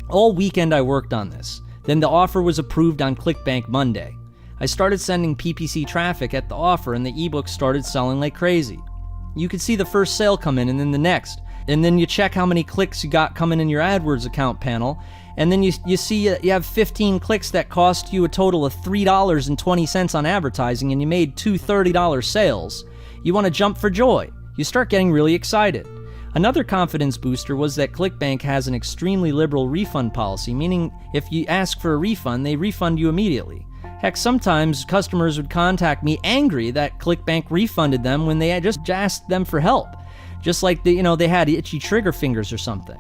S1: All weekend I worked on this. Then the offer was approved on ClickBank Monday. I started sending PPC traffic at the offer and the ebook started selling like crazy. You could see the first sale come in and then the next. And then you check how many clicks you got coming in your AdWords account panel. And then you see you have 15 clicks that cost you a total of $3.20 on advertising and you made two $30 sales. You want to jump for joy. You start getting really excited. Another confidence booster was that ClickBank has an extremely liberal refund policy, meaning if you ask for a refund, they refund you immediately. Heck, sometimes customers would contact me angry that ClickBank refunded them when they had just asked them for help. Just like they had itchy trigger fingers or something.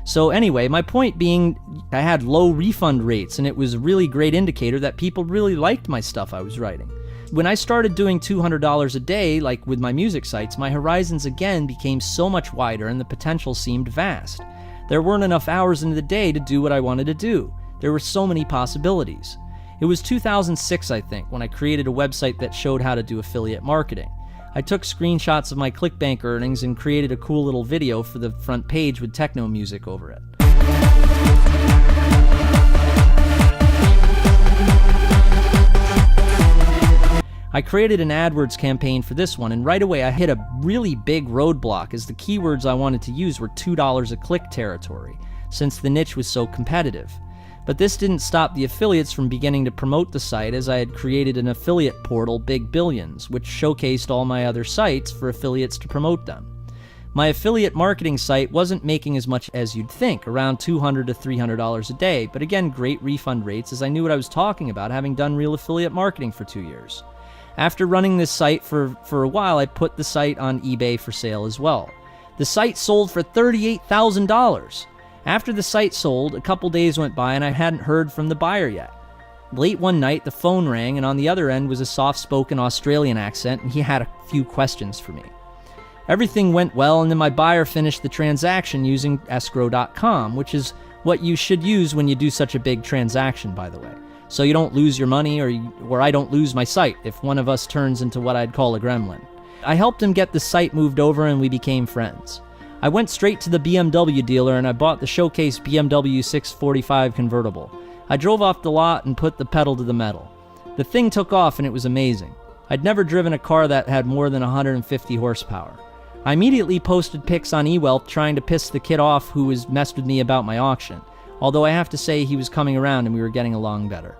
S1: So anyway, my point being, I had low refund rates, and it was a really great indicator that people really liked my stuff I was writing. When I started doing $200 a day, like with my music sites, my horizons again became so much wider and the potential seemed vast. There weren't enough hours in the day to do what I wanted to do. There were so many possibilities. It was 2006, I think, when I created a website that showed how to do affiliate marketing. I took screenshots of my ClickBank earnings and created a cool little video for the front page with techno music over it. I created an AdWords campaign for this one, and right away I hit a really big roadblock as the keywords I wanted to use were $2 a click territory, since the niche was so competitive. But this didn't stop the affiliates from beginning to promote the site, as I had created an affiliate portal, Big Billions, which showcased all my other sites for affiliates to promote them. My affiliate marketing site wasn't making as much as you'd think, around $200 to $300 a day, but again, great refund rates as I knew what I was talking about, having done real affiliate marketing for 2 years. After running this site for a while, I put the site on eBay for sale as well. The site sold for $38,000. After the site sold, a couple days went by and I hadn't heard from the buyer yet. Late one night, the phone rang, and on the other end was a soft-spoken Australian accent, and he had a few questions for me. Everything went well, and then my buyer finished the transaction using escrow.com, which is what you should use when you do such a big transaction, by the way. So you don't lose your money, or I don't lose my site if one of us turns into what I'd call a gremlin. I helped him get the site moved over, and we became friends. I went straight to the BMW dealer, and I bought the showcase BMW 645 convertible. I drove off the lot and put the pedal to the metal. The thing took off and it was amazing. I'd never driven a car that had more than 150 horsepower. I immediately posted pics on eWealth trying to piss the kid off who was messed with me about my auction, although I have to say he was coming around and we were getting along better.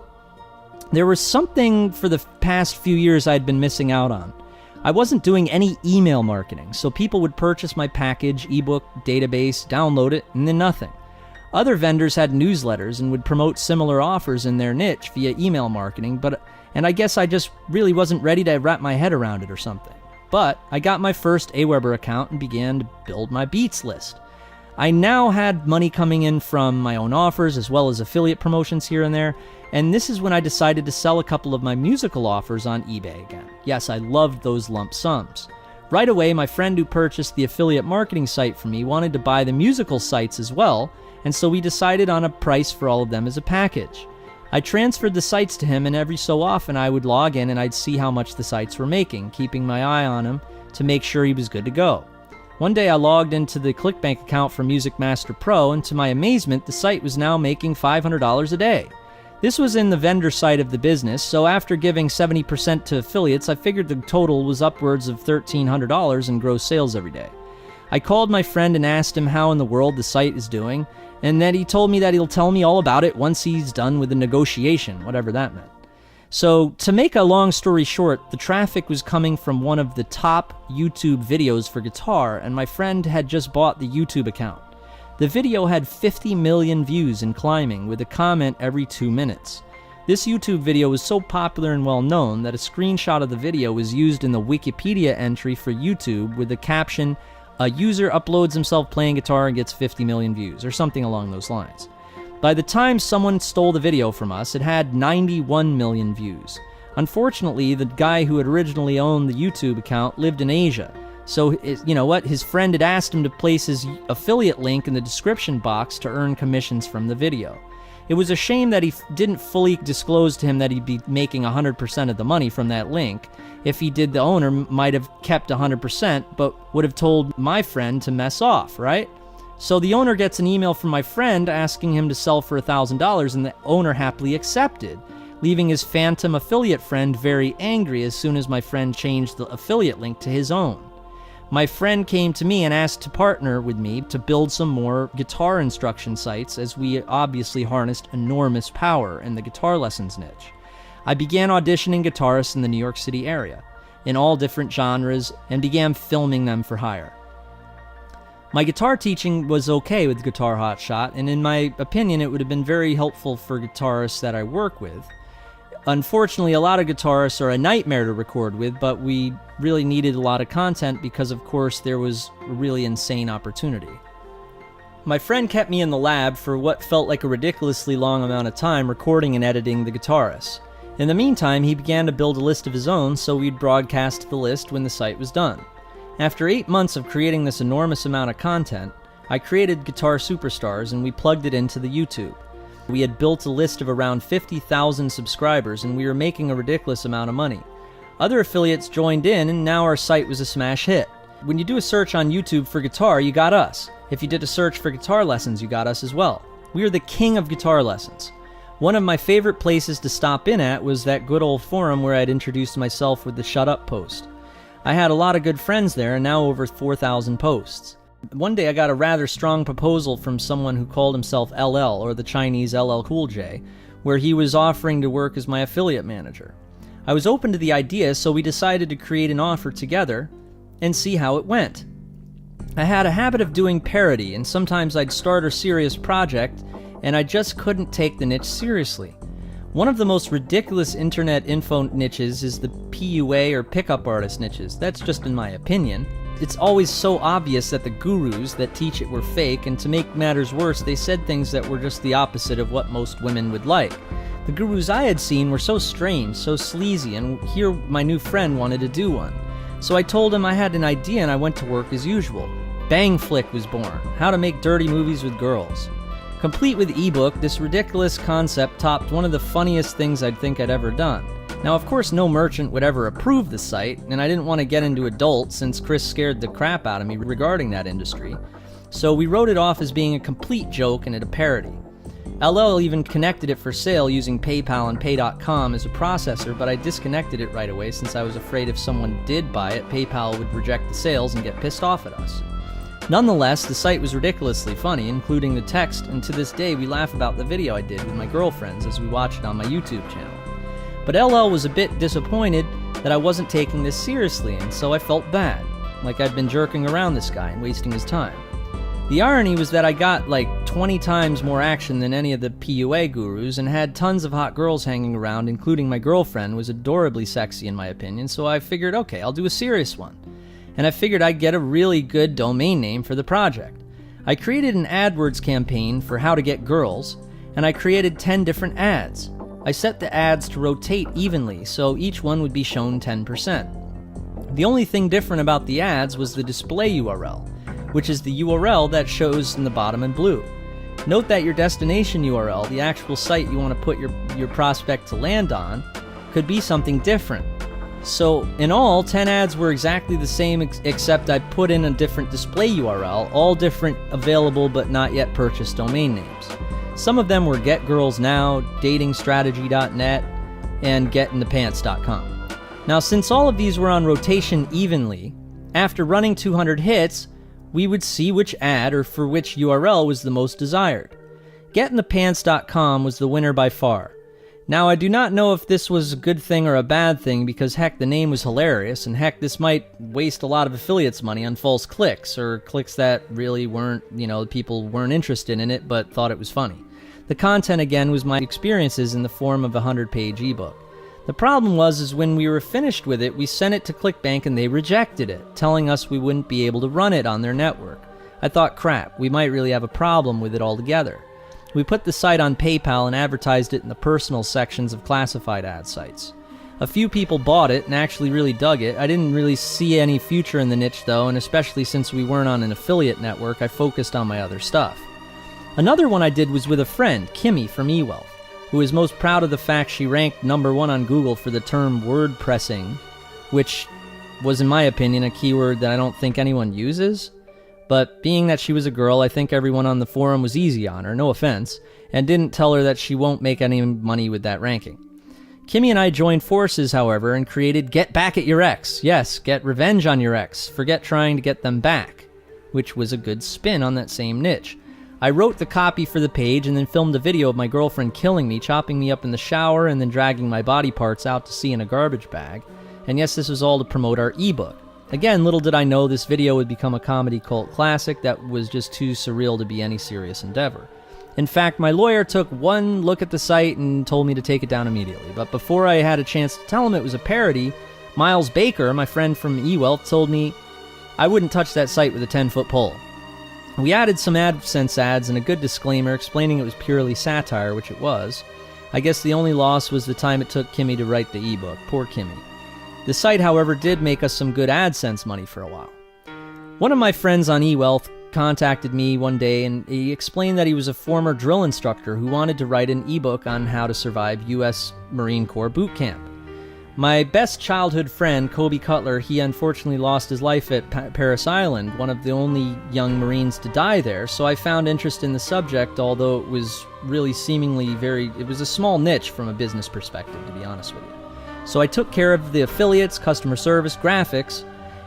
S1: There was something for the past few years I'd been missing out on. I wasn't doing any email marketing, so people would purchase my package, ebook, database, download it, and then nothing. Other vendors had newsletters and would promote similar offers in their niche via email marketing, and I guess I just really wasn't ready to wrap my head around it or something. But I got my first Aweber account and began to build my beats list. I now had money coming in from my own offers as well as affiliate promotions here and there, and this is when I decided to sell a couple of my musical offers on eBay again. Yes, I loved those lump sums. Right away, my friend who purchased the affiliate marketing site for me wanted to buy the musical sites as well, and so we decided on a price for all of them as a package. I transferred the sites to him, and every so often I would log in and I'd see how much the sites were making, keeping my eye on him to make sure he was good to go. One day I logged into the ClickBank account for Music Master Pro, and to my amazement, the site was now making $500 a day. This was in the vendor side of the business, so after giving 70% to affiliates, I figured the total was upwards of $1,300 in gross sales every day. I called my friend and asked him how in the world the site is doing, and then he told me that he'll tell me all about it once he's done with the negotiation, whatever that meant. So, to make a long story short, the traffic was coming from one of the top YouTube videos for guitar, and my friend had just bought the YouTube account. The video had 50 million views and climbing, with a comment every 2 minutes. This YouTube video was so popular and well known that a screenshot of the video was used in the Wikipedia entry for YouTube with the caption, "A user uploads himself playing guitar and gets 50 million views," or something along those lines. By the time someone stole the video from us, it had 91 million views. Unfortunately, the guy who had originally owned the YouTube account lived in Asia. So, you know what? His friend had asked him to place his affiliate link in the description box to earn commissions from the video. It was a shame that he didn't fully disclose to him that he'd be making 100% of the money from that link. If he did, the owner might have kept 100%, but would have told my friend to mess off, right? So the owner gets an email from my friend asking him to sell for $1,000, and the owner happily accepted, leaving his phantom affiliate friend very angry as soon as my friend changed the affiliate link to his own. My friend came to me and asked to partner with me to build some more guitar instruction sites, as we obviously harnessed enormous power in the guitar lessons niche. I began auditioning guitarists in the New York City area, in all different genres, and began filming them for hire. My guitar teaching was okay with Guitar Hotshot, and in my opinion it would have been very helpful for guitarists that I work with. Unfortunately, a lot of guitarists are a nightmare to record with, but we really needed a lot of content because, of course, there was a really insane opportunity. My friend kept me in the lab for what felt like a ridiculously long amount of time recording and editing the guitarists. In the meantime, he began to build a list of his own, so we'd broadcast the list when the site was done. After 8 months of creating this enormous amount of content, I created Guitar Superstars and we plugged it into the YouTube. We had built a list of around 50,000 subscribers and we were making a ridiculous amount of money. Other affiliates joined in and now our site was a smash hit. When you do a search on YouTube for guitar, you got us. If you did a search for guitar lessons, you got us as well. We are the king of guitar lessons. One of my favorite places to stop in at was that good old forum where I'd introduced myself with the Shut Up post. I had a lot of good friends there and now over 4,000 posts. One day I got a rather strong proposal from someone who called himself LL, or the Chinese LL Cool J, where he was offering to work as my affiliate manager. I was open to the idea, so we decided to create an offer together and see how it went. I had a habit of doing parody, and sometimes I'd start a serious project, and I just couldn't take the niche seriously. One of the most ridiculous internet info niches is the PUA or pickup artist niches. That's just in my opinion. it's always so obvious that the gurus that teach it were fake, and to make matters worse, they said things that were just the opposite of what most women would like. The gurus I had seen were so strange, so sleazy, and here my new friend wanted to do one. So I told him I had an idea and I went to work as usual. Bang Flick was born, how to make dirty movies with girls. Complete with ebook, this ridiculous concept topped one of the funniest things I'd think I'd ever done. Now, of course, no merchant would ever approve the site, and I didn't want to get into adult since Chris scared the crap out of me regarding that industry. So we wrote it off as being a complete joke and a parody. LL even connected it for sale using PayPal and Pay.com as a processor, but I disconnected it right away since I was afraid if someone did buy it, PayPal would reject the sales and get pissed off at us. Nonetheless, the site was ridiculously funny, including the text, and to this day we laugh about the video I did with my girlfriends as we watch it on my YouTube channel. But LL was a bit disappointed that I wasn't taking this seriously, and so I felt bad, like I'd been jerking around this guy and wasting his time. The irony was that I got like 20 times more action than any of the PUA gurus and had tons of hot girls hanging around, including my girlfriend, who was adorably sexy in my opinion, so I figured, okay, I'll do a serious one. And I figured I'd get a really good domain name for the project. I created an AdWords campaign for how to get girls, and I created 10 different ads. I set the ads to rotate evenly, so each one would be shown 10%. The only thing different about the ads was the display URL, which is the URL that shows in the bottom in blue. Note that your destination URL, the actual site you want to put your prospect to land on, could be something different. So in all, 10 ads were exactly the same except I put in a different display URL, all different available but not yet purchased domain names. Some of them were GetGirlsNow, DatingStrategy.net, and GetInThePants.com. Now, since all of these were on rotation evenly, after running 200 hits, we would see which ad or for which URL was the most desired. GetInThePants.com was the winner by far. Now, I do not know if this was a good thing or a bad thing because heck, the name was hilarious, and heck, this might waste a lot of affiliates' money on false clicks, or clicks that really weren't, people weren't interested in it but thought it was funny. The content, again, was my experiences in the form of a 100-page ebook. The problem was when we were finished with it, we sent it to ClickBank and they rejected it, telling us we wouldn't be able to run it on their network. I thought, crap, we might really have a problem with it altogether. We put the site on PayPal and advertised it in the personal sections of classified ad sites. A few people bought it and actually really dug it. I didn't really see any future in the niche though, and especially since we weren't on an affiliate network, I focused on my other stuff. Another one I did was with a friend, Kimmy from eWealth, who is most proud of the fact she ranked #1 on Google for the term word pressing, which was, in my opinion, a keyword that I don't think anyone uses. But being that she was a girl, I think everyone on the forum was easy on her, no offense, and didn't tell her that she won't make any money with that ranking. Kimmy and I joined forces, however, and created Get Back at Your Ex. Yes, get revenge on your ex. Forget trying to get them back, which was a good spin on that same niche. I wrote the copy for the page and then filmed a video of my girlfriend killing me, chopping me up in the shower, and then dragging my body parts out to sea in a garbage bag. And yes, this was all to promote our ebook. Again, little did I know this video would become a comedy cult classic that was just too surreal to be any serious endeavor. In fact, my lawyer took one look at the site and told me to take it down immediately. But before I had a chance to tell him it was a parody, Miles Baker, my friend from eWealth, told me I wouldn't touch that site with a 10-foot pole. We added some AdSense ads and a good disclaimer explaining it was purely satire, which it was. I guess the only loss was the time it took Kimmy to write the ebook. Poor Kimmy. The site, however, did make us some good AdSense money for a while. One of my friends on eWealth contacted me one day and he explained that he was a former drill instructor who wanted to write an ebook on how to survive U.S. Marine Corps boot camp. My best childhood friend, Kobe Cutler, he unfortunately lost his life at Parris Island, one of the only young Marines to die there, so I found interest in the subject, although it was really seemingly it was a small niche from a business perspective, to be honest with you. So I took care of the affiliates, customer service, graphics,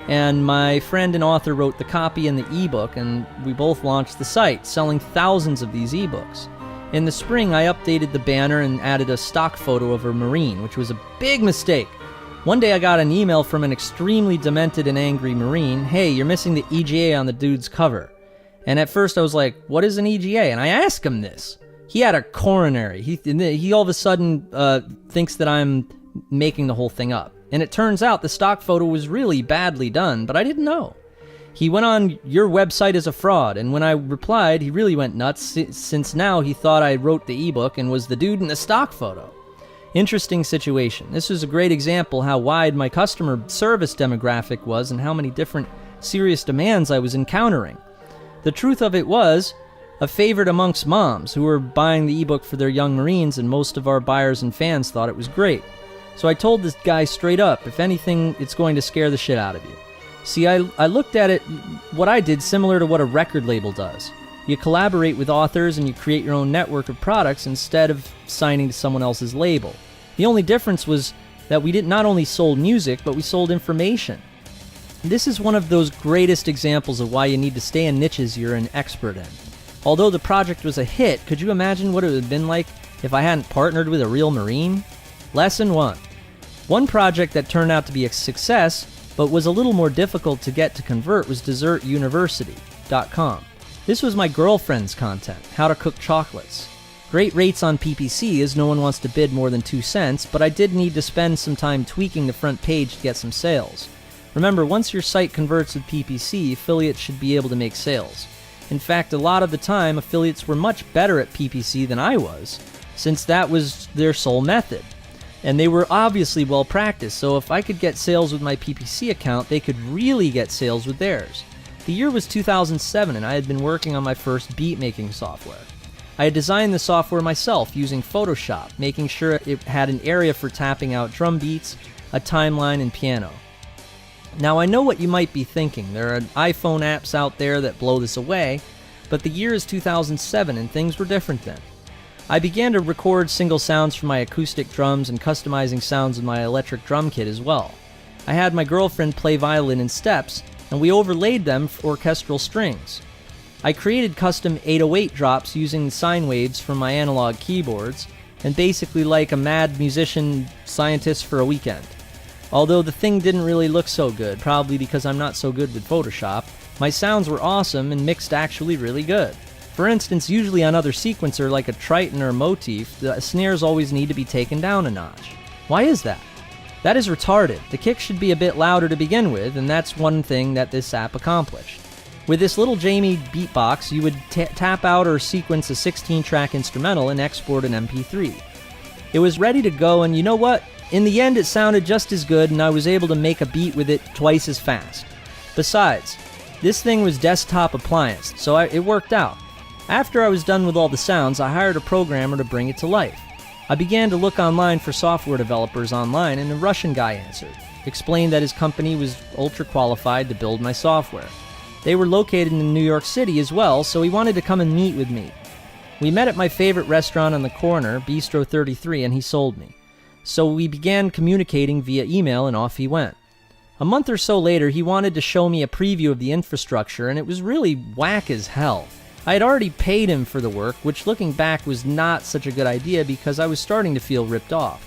S1: and my friend and author wrote the copy and the ebook, and we both launched the site, selling thousands of these ebooks. In the spring, I updated the banner and added a stock photo of a Marine, which was a big mistake. One day I got an email from an extremely demented and angry Marine, "Hey, you're missing the EGA on the dude's cover." And at first I was like, what is an EGA? And I asked him this. He had a coronary. He all of a sudden thinks that I'm making the whole thing up. And it turns out the stock photo was really badly done, but I didn't know. He went on, "Your website is a fraud," and when I replied, he really went nuts, since now he thought I wrote the ebook and was the dude in the stock photo. Interesting situation. This was a great example how wide my customer service demographic was and how many different serious demands I was encountering. The truth of it was, a favorite amongst moms who were buying the ebook for their young Marines, and most of our buyers and fans thought it was great. So I told this guy straight up, if anything, it's going to scare the shit out of you. See, I looked at it, what I did, similar to what a record label does. You collaborate with authors and you create your own network of products instead of signing to someone else's label. The only difference was that we not only sold music, but we sold information. This is one of those greatest examples of why you need to stay in niches you're an expert in. Although the project was a hit, could you imagine what it would have been like if I hadn't partnered with a real Marine? Lesson 1. One project that turned out to be a success, but was a little more difficult to get to convert, was DessertUniversity.com. This was my girlfriend's content, how to cook chocolates. Great rates on PPC, as no one wants to bid more than 2 cents, but I did need to spend some time tweaking the front page to get some sales. Remember, once your site converts with PPC, affiliates should be able to make sales. In fact, a lot of the time, affiliates were much better at PPC than I was, since that was their sole method. And they were obviously well practiced, so if I could get sales with my PPC account, they could really get sales with theirs. The year was 2007, and I had been working on my first beat-making software. I had designed the software myself using Photoshop, making sure it had an area for tapping out drum beats, a timeline, and piano. Now, I know what you might be thinking. There are iPhone apps out there that blow this away, but the year is 2007 and things were different then. I began to record single sounds from my acoustic drums and customizing sounds with my electric drum kit as well. I had my girlfriend play violin in steps, and we overlaid them for orchestral strings. I created custom 808 drops using sine waves from my analog keyboards, and basically like a mad musician scientist for a weekend. Although the thing didn't really look so good, probably because I'm not so good with Photoshop, my sounds were awesome and mixed actually really good. For instance, usually on other sequencer like a Triton or a Motif, the snares always need to be taken down a notch. Why is that? That is retarded. The kick should be a bit louder to begin with, and that's one thing that this app accomplished. With this little Jamie beatbox, you would tap out or sequence a 16-track instrumental and export an MP3. It was ready to go, and you know what? In the end, it sounded just as good, and I was able to make a beat with it twice as fast. Besides, this thing was desktop appliance, so it worked out. After I was done with all the sounds, I hired a programmer to bring it to life. I began to look online for software developers online, and a Russian guy answered, explained that his company was ultra qualified to build my software. They were located in New York City as well, so he wanted to come and meet with me. We met at my favorite restaurant on the corner, Bistro 33, and he sold me. So we began communicating via email, and off he went. A month or so later, he wanted to show me a preview of the infrastructure, and it was really whack as hell. I had already paid him for the work, which looking back was not such a good idea because I was starting to feel ripped off.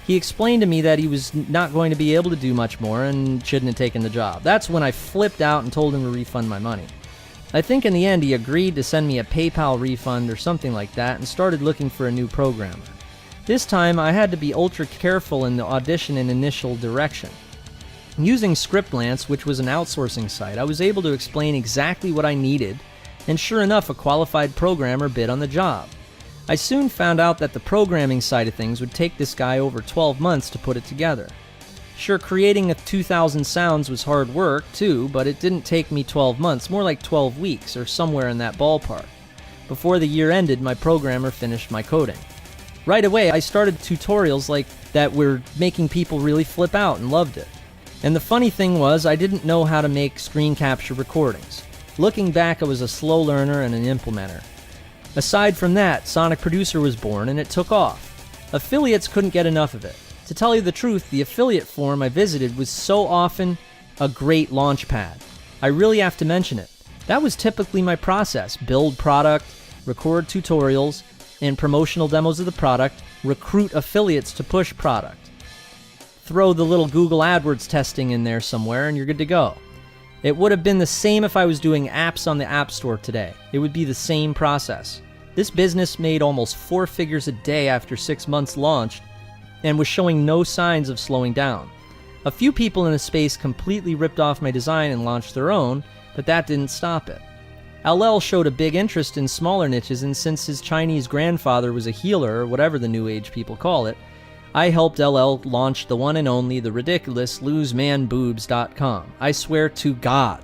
S1: He explained to me that he was not going to be able to do much more and shouldn't have taken the job. That's when I flipped out and told him to refund my money. I think in the end he agreed to send me a PayPal refund or something like that and started looking for a new programmer. This time I had to be ultra careful in the audition and initial direction. Using Scriptlance, which was an outsourcing site, I was able to explain exactly what I needed, and sure enough, a qualified programmer bid on the job. I soon found out that the programming side of things would take this guy over 12 months to put it together. Sure, creating 2,000 sounds was hard work too, but it didn't take me 12 months, more like 12 weeks or somewhere in that ballpark. Before the year ended, my programmer finished my coding. Right away, I started tutorials like that were making people really flip out and loved it. And the funny thing was, I didn't know how to make screen capture recordings. Looking back, I was a slow learner and an implementer. Aside from that, Sonic Producer was born and it took off. Affiliates couldn't get enough of it. To tell you the truth, the affiliate forum I visited was so often a great launch pad. I really have to mention it. That was typically my process: build product, record tutorials and promotional demos of the product, recruit affiliates to push product. Throw the little Google AdWords testing in there somewhere and you're good to go. It would have been the same if I was doing apps on the App Store today. It would be the same process. This business made almost 4 figures a day after 6 months launched and was showing no signs of slowing down. A few people in the space completely ripped off my design and launched their own, but that didn't stop it. LL showed a big interest in smaller niches, and since his Chinese grandfather was a healer, or whatever the new age people call it, I helped LL launch the one and only, the ridiculous LoseManBoobs.com. I swear to God.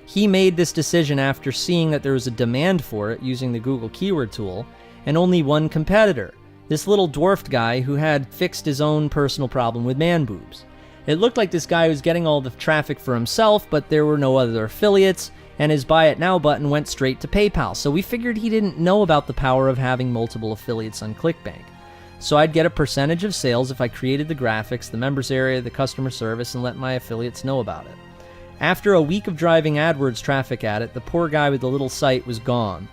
S1: He made this decision after seeing that there was a demand for it using the Google keyword tool, and only one competitor, this little dwarfed guy who had fixed his own personal problem with man boobs. It looked like this guy was getting all the traffic for himself, but there were no other affiliates, and his Buy It Now button went straight to PayPal, so we figured he didn't know about the power of having multiple affiliates on ClickBank. So I'd get a percentage of sales if I created the graphics, the members area, the customer service, and let my affiliates know about it. After a week of driving AdWords traffic at it, the poor guy with the little site was gone,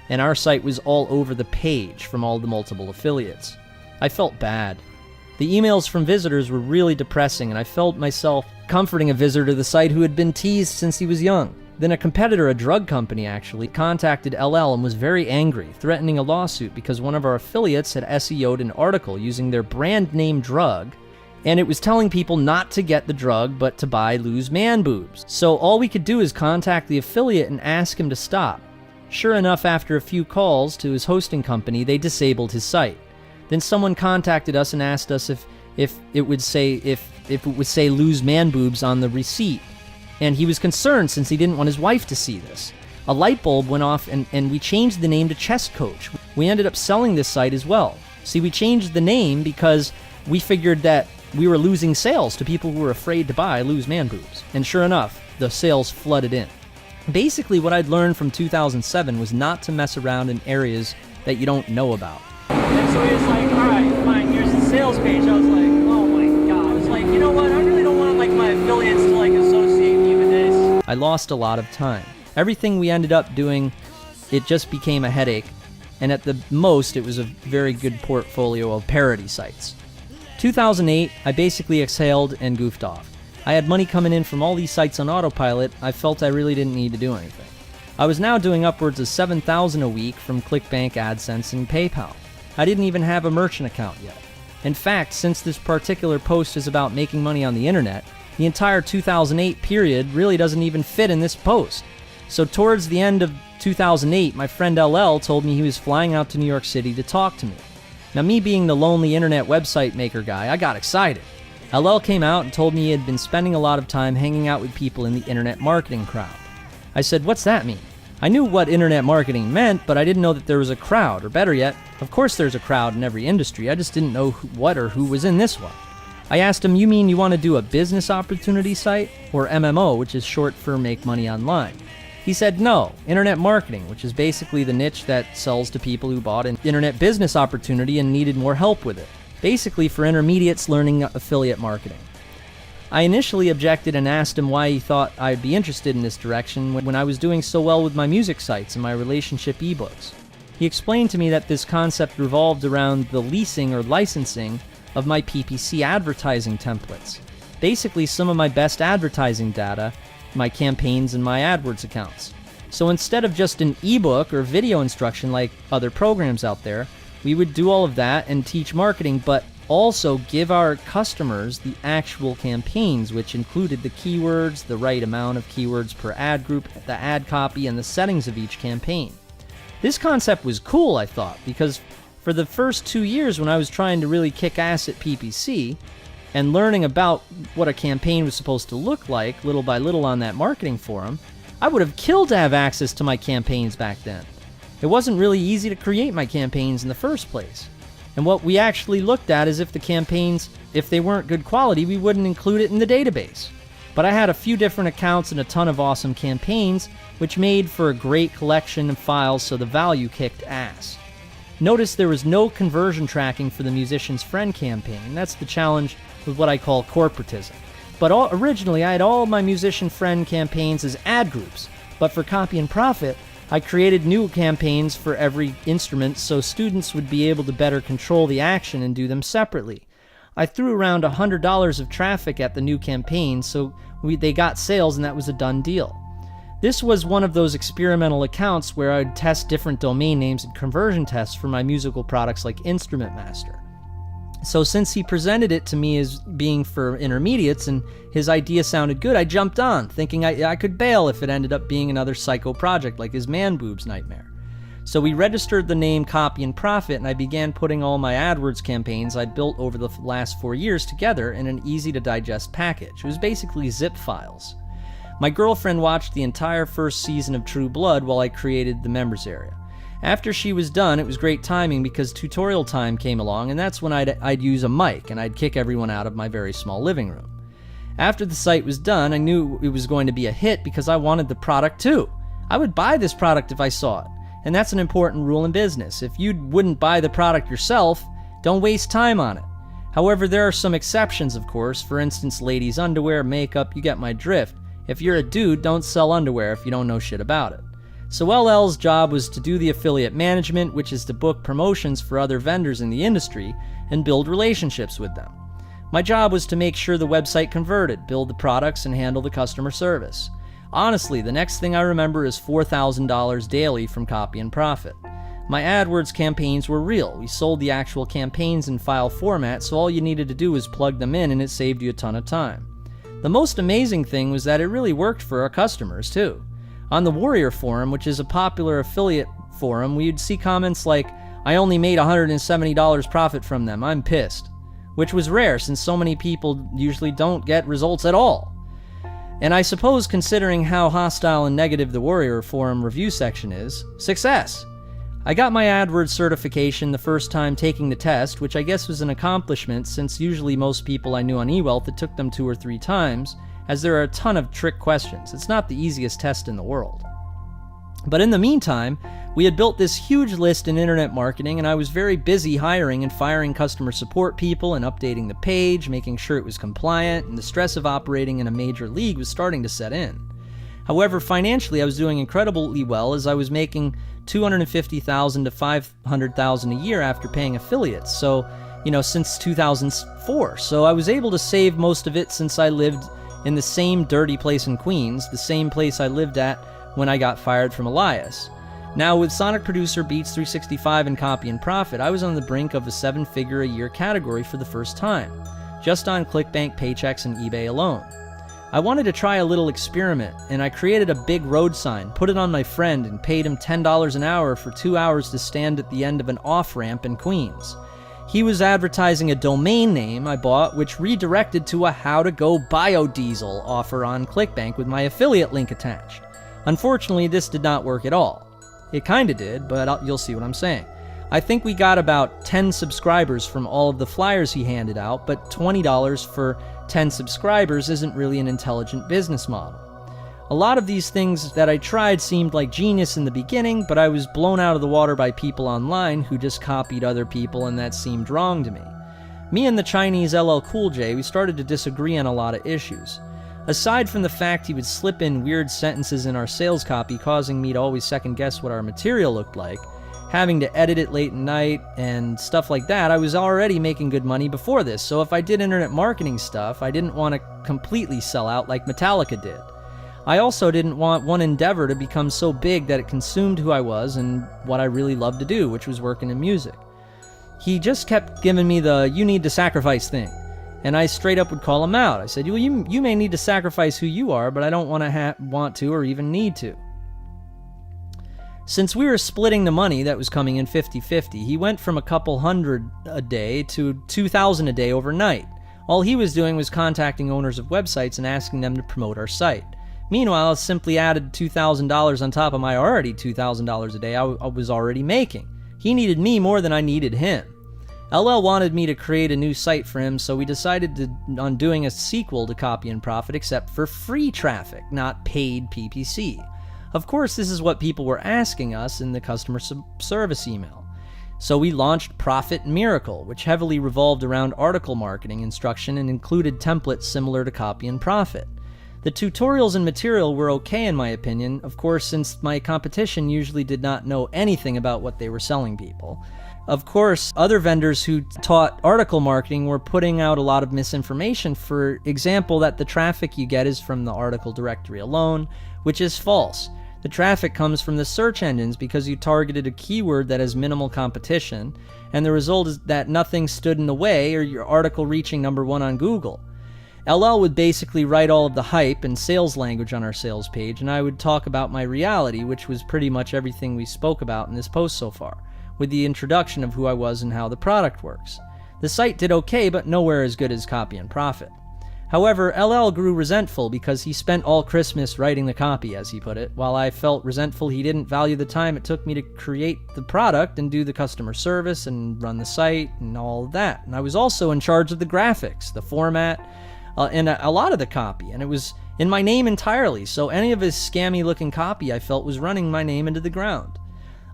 S1: and our site was all over the page from all the multiple affiliates. I felt bad. The emails from visitors were really depressing, and I felt myself comforting a visitor to the site who had been teased since he was young. Then a competitor, a drug company actually, contacted LL and was very angry, threatening a lawsuit because one of our affiliates had SEO'd an article using their brand name drug, and it was telling people not to get the drug but to buy Lose Man Boobs. So all we could do is contact the affiliate and ask him to stop. Sure enough, after a few calls to his hosting company, they disabled his site. Then someone contacted us and asked us if it would say Lose Man Boobs on the receipt. And he was concerned since he didn't want his wife to see this. A light bulb went off and we changed the name to Chess Coach. We ended up selling this site as well. See, we changed the name because we figured that we were losing sales to people who were afraid to buy Lose Man Boobs. And sure enough, the sales flooded in. Basically, what I'd learned from 2007 was not to mess around in areas that you don't know about.
S2: And so he was like, all right, fine, here's the sales page. I was like, oh my God. I was like, you know what? I really don't want like my affiliates to like associate me with this.
S1: I lost a lot of time. Everything we ended up doing, it just became a headache. And at the most, it was a very good portfolio of parody sites. 2008, I basically exhaled and goofed off. I had money coming in from all these sites on autopilot. I felt I really didn't need to do anything. I was now doing upwards of $7,000 a week from ClickBank, AdSense, and PayPal. I didn't even have a merchant account yet. In fact, since this particular post is about making money on the internet, the entire 2008 period really doesn't even fit in this post. So towards the end of 2008, my friend LL told me he was flying out to New York City to talk to me. Now, me being the lonely internet website maker guy, I got excited. LL came out and told me he had been spending a lot of time hanging out with people in the internet marketing crowd. I said, what's that mean? I knew what internet marketing meant, but I didn't know that there was a crowd, or better yet, of course there's a crowd in every industry, I just didn't know who was in this one. I asked him, you mean you want to do a business opportunity site, or MMO, which is short for Make Money Online? He said no, internet marketing, which is basically the niche that sells to people who bought an internet business opportunity and needed more help with it. Basically for intermediates learning affiliate marketing. I initially objected and asked him why he thought I'd be interested in this direction when I was doing so well with my music sites and my relationship ebooks. He explained to me that this concept revolved around the leasing or licensing of my PPC advertising templates. Basically some of my best advertising data, my campaigns, and my AdWords accounts. So instead of just an ebook or video instruction like other programs out there, we would do all of that and teach marketing, but also give our customers the actual campaigns, which included the keywords, the right amount of keywords per ad group, the ad copy, and the settings of each campaign. This concept was cool, I thought, because for the first 2 years when I was trying to really kick ass at PPC and learning about what a campaign was supposed to look like little by little on that marketing forum, I would have killed to have access to my campaigns back then. It wasn't really easy to create my campaigns in the first place. And what we actually looked at is if the campaigns, if they weren't good quality, we wouldn't include it in the database. But I had a few different accounts and a ton of awesome campaigns, which made for a great collection of files, so the value kicked ass. Notice there was no conversion tracking for the Musician's Friend campaign. That's the challenge with what I call corporatism. But originally I had all my Musician Friend campaigns as ad groups, but for Copy and Profit, I created new campaigns for every instrument so students would be able to better control the action and do them separately. I threw around $100 of traffic at the new campaigns, so they got sales and that was a done deal. This was one of those experimental accounts where I'd test different domain names and conversion tests for my musical products like Instrument Master. So since he presented it to me as being for intermediates and his idea sounded good, I jumped on, thinking I could bail if it ended up being another psycho project like his man boobs nightmare. So we registered the name Copy and Profit, and I began putting all my AdWords campaigns I'd built over the last 4 years together in an easy-to-digest package. It was basically zip files. My girlfriend watched the entire first season of True Blood while I created the members area. After she was done, it was great timing because tutorial time came along, and that's when I'd use a mic and I'd kick everyone out of my very small living room. After the site was done, I knew it was going to be a hit because I wanted the product too. I would buy this product if I saw it, and that's an important rule in business. If you wouldn't buy the product yourself, don't waste time on it. However, there are some exceptions, of course. For instance, ladies' underwear, makeup, you get my drift. If you're a dude, don't sell underwear if you don't know shit about it. So LL's job was to do the affiliate management, which is to book promotions for other vendors in the industry and build relationships with them. My job was to make sure the website converted, build the products, and handle the customer service. Honestly, the next thing I remember is $4,000 daily from Copy and Profit. My AdWords campaigns were real. We sold the actual campaigns in file format, so all you needed to do was plug them in and it saved you a ton of time. The most amazing thing was that it really worked for our customers too. On the Warrior Forum, which is a popular affiliate forum, we'd see comments like, "I only made $170 profit from them, I'm pissed," which was rare since so many people usually don't get results at all. And I suppose considering how hostile and negative the Warrior Forum review section is, success! I got my AdWords certification the first time taking the test, which I guess was an accomplishment since usually most people I knew on eWealth it took them 2 or 3 times, as there are a ton of trick questions. It's not the easiest test in the world. But in the meantime, we had built this huge list in internet marketing, and I was very busy hiring and firing customer support people and updating the page, making sure it was compliant, and the stress of operating in a major league was starting to set in. However, financially, I was doing incredibly well as I was making $250,000 to $500,000 a year after paying affiliates. So, since 2004. So I was able to save most of it since I lived in the same dirty place in Queens, the same place I lived at when I got fired from Elias. Now, with Sonic Producer, Beats 365, and Copy and Profit, I was on the brink of a 7-figure a year category for the first time, just on ClickBank, Paychex, and eBay alone. I wanted to try a little experiment, and I created a big road sign, put it on my friend, and paid him $10 an hour for 2 hours to stand at the end of an off-ramp in Queens. He was advertising a domain name I bought, which redirected to a how-to-go biodiesel offer on ClickBank with my affiliate link attached. Unfortunately, this did not work at all. It kinda did, but you'll see what I'm saying. I think we got about 10 subscribers from all of the flyers he handed out, but $20 for 10 subscribers isn't really an intelligent business model. A lot of these things that I tried seemed like genius in the beginning, but I was blown out of the water by people online who just copied other people, and that seemed wrong to me. Me and the Chinese LL Cool J, we started to disagree on a lot of issues. Aside from the fact he would slip in weird sentences in our sales copy, causing me to always second guess what our material looked like, having to edit it late at night and stuff like that, I was already making good money before this, so if I did internet marketing stuff, I didn't want to completely sell out like Metallica did. I also didn't want one endeavor to become so big that it consumed who I was and what I really loved to do, which was working in music. He just kept giving me the "you need to sacrifice" thing, and I straight up would call him out. I said, well, you may need to sacrifice who you are, but I don't want to or even need to. Since we were splitting the money that was coming in 50-50, he went from a couple hundred a day to $2,000 a day overnight. All he was doing was contacting owners of websites and asking them to promote our site. Meanwhile, I simply added $2,000 on top of my already $2,000 a day I was already making. He needed me more than I needed him. LL wanted me to create a new site for him, so we decided on doing a sequel to Copy and Profit, except for free traffic, not paid PPC. Of course, this is what people were asking us in the customer service email. So we launched Profit Miracle, which heavily revolved around article marketing instruction and included templates similar to Copy and Profit. The tutorials and material were okay in my opinion, of course, since my competition usually did not know anything about what they were selling people. Of course, other vendors who taught article marketing were putting out a lot of misinformation. For example, that the traffic you get is from the article directory alone, which is false. The traffic comes from the search engines because you targeted a keyword that has minimal competition, and the result is that nothing stood in the way or your article reaching number 1 on Google. LL would basically write all of the hype and sales language on our sales page, and I would talk about my reality, which was pretty much everything we spoke about in this post so far, with the introduction of who I was and how the product works. The site did okay, but nowhere as good as Copy and Profit. However, LL grew resentful because he spent all Christmas writing the copy, as he put it, while I felt resentful he didn't value the time it took me to create the product and do the customer service and run the site and all of that. And I was also in charge of the graphics, the format, and a lot of the copy, and it was in my name entirely, so any of his scammy-looking copy I felt was running my name into the ground.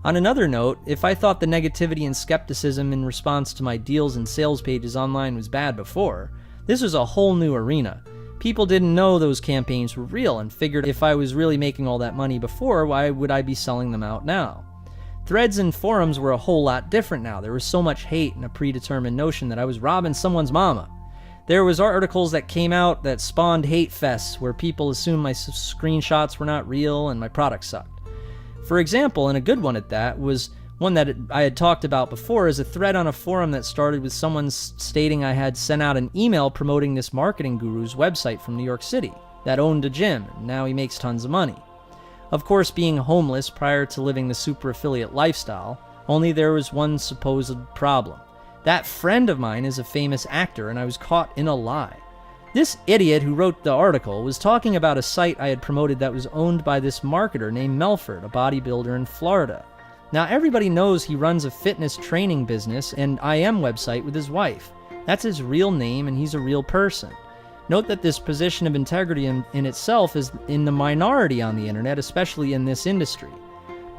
S1: On another note, if I thought the negativity and skepticism in response to my deals and sales pages online was bad before, this was a whole new arena. People didn't know those campaigns were real and figured if I was really making all that money before, why would I be selling them out now? Threads and forums were a whole lot different now. There was so much hate and a predetermined notion that I was robbing someone's mama. There was articles that came out that spawned hate fests where people assumed my screenshots were not real and my product sucked. For example, and a good one at that, was one that I had talked about before, is a thread on a forum that started with someone stating I had sent out an email promoting this marketing guru's website from New York City that owned a gym, and now he makes tons of money. Of course, being homeless prior to living the super affiliate lifestyle, only there was one supposed problem. That friend of mine is a famous actor, and I was caught in a lie. This idiot who wrote the article was talking about a site I had promoted that was owned by this marketer named Melford, a bodybuilder in Florida. Now, everybody knows he runs a fitness training business and IM website with his wife. That's his real name, and he's a real person. Note that this position of integrity in itself is in the minority on the internet, especially in this industry.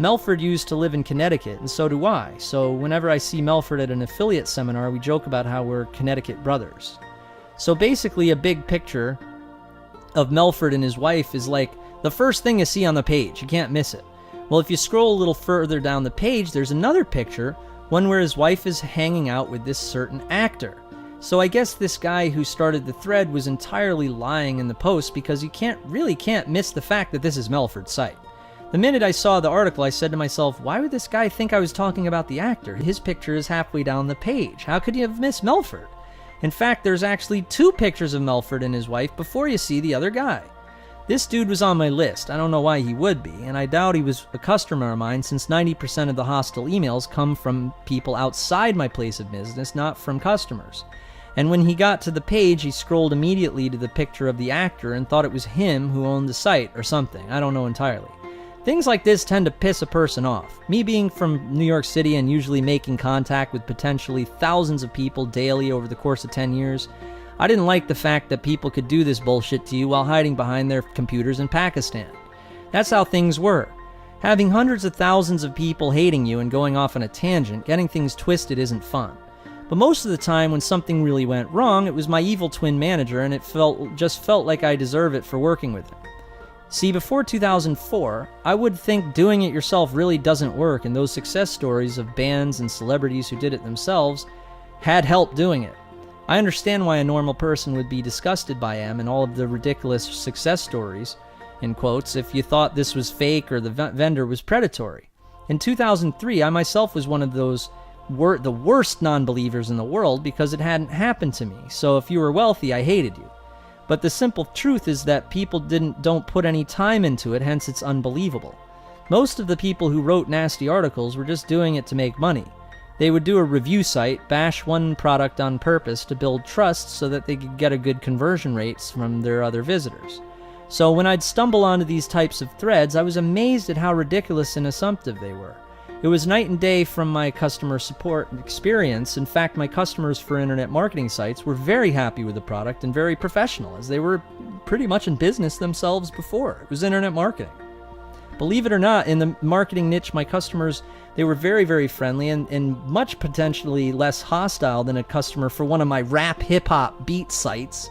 S1: Melford used to live in Connecticut, and so do I, so whenever I see Melford at an affiliate seminar, we joke about how we're Connecticut brothers. So basically, a big picture of Melford and his wife is like the first thing you see on the page. You can't miss it. Well, if you scroll a little further down the page, there's another picture, one where his wife is hanging out with this certain actor. So I guess this guy who started the thread was entirely lying in the post because you can't miss the fact that this is Melford's site. The minute I saw the article, I said to myself, why would this guy think I was talking about the actor? His picture is halfway down the page. How could you have missed Melford? In fact, there's actually 2 pictures of Melford and his wife before you see the other guy. This dude was on my list. I don't know why he would be, and I doubt he was a customer of mine since 90% of the hostile emails come from people outside my place of business, not from customers. And when he got to the page, he scrolled immediately to the picture of the actor and thought it was him who owned the site or something. I don't know entirely. Things like this tend to piss a person off. Me being from New York City and usually making contact with potentially thousands of people daily over the course of 10 years, I didn't like the fact that people could do this bullshit to you while hiding behind their computers in Pakistan. That's how things were. Having hundreds of thousands of people hating you and going off on a tangent, getting things twisted isn't fun. But most of the time when something really went wrong, it was my evil twin manager, and it just felt like I deserve it for working with him. See, before 2004, I would think doing it yourself really doesn't work, and those success stories of bands and celebrities who did it themselves had help doing it. I understand why a normal person would be disgusted by them and all of the ridiculous success stories, in quotes, if you thought this was fake or the vendor was predatory. In 2003, I myself was one of those the worst non-believers in the world because it hadn't happened to me, so if you were wealthy, I hated you. But the simple truth is that people don't put any time into it, hence it's unbelievable. Most of the people who wrote nasty articles were just doing it to make money. They would do a review site, bash one product on purpose to build trust so that they could get a good conversion rates from their other visitors. So when I'd stumble onto these types of threads, I was amazed at how ridiculous and assumptive they were. It was night and day from my customer support experience. In fact, my customers for internet marketing sites were very happy with the product and very professional, as they were pretty much in business themselves before. It was internet marketing. Believe it or not, in the marketing niche, my customers, they were very, very friendly and much potentially less hostile than a customer for one of my rap hip-hop beat sites.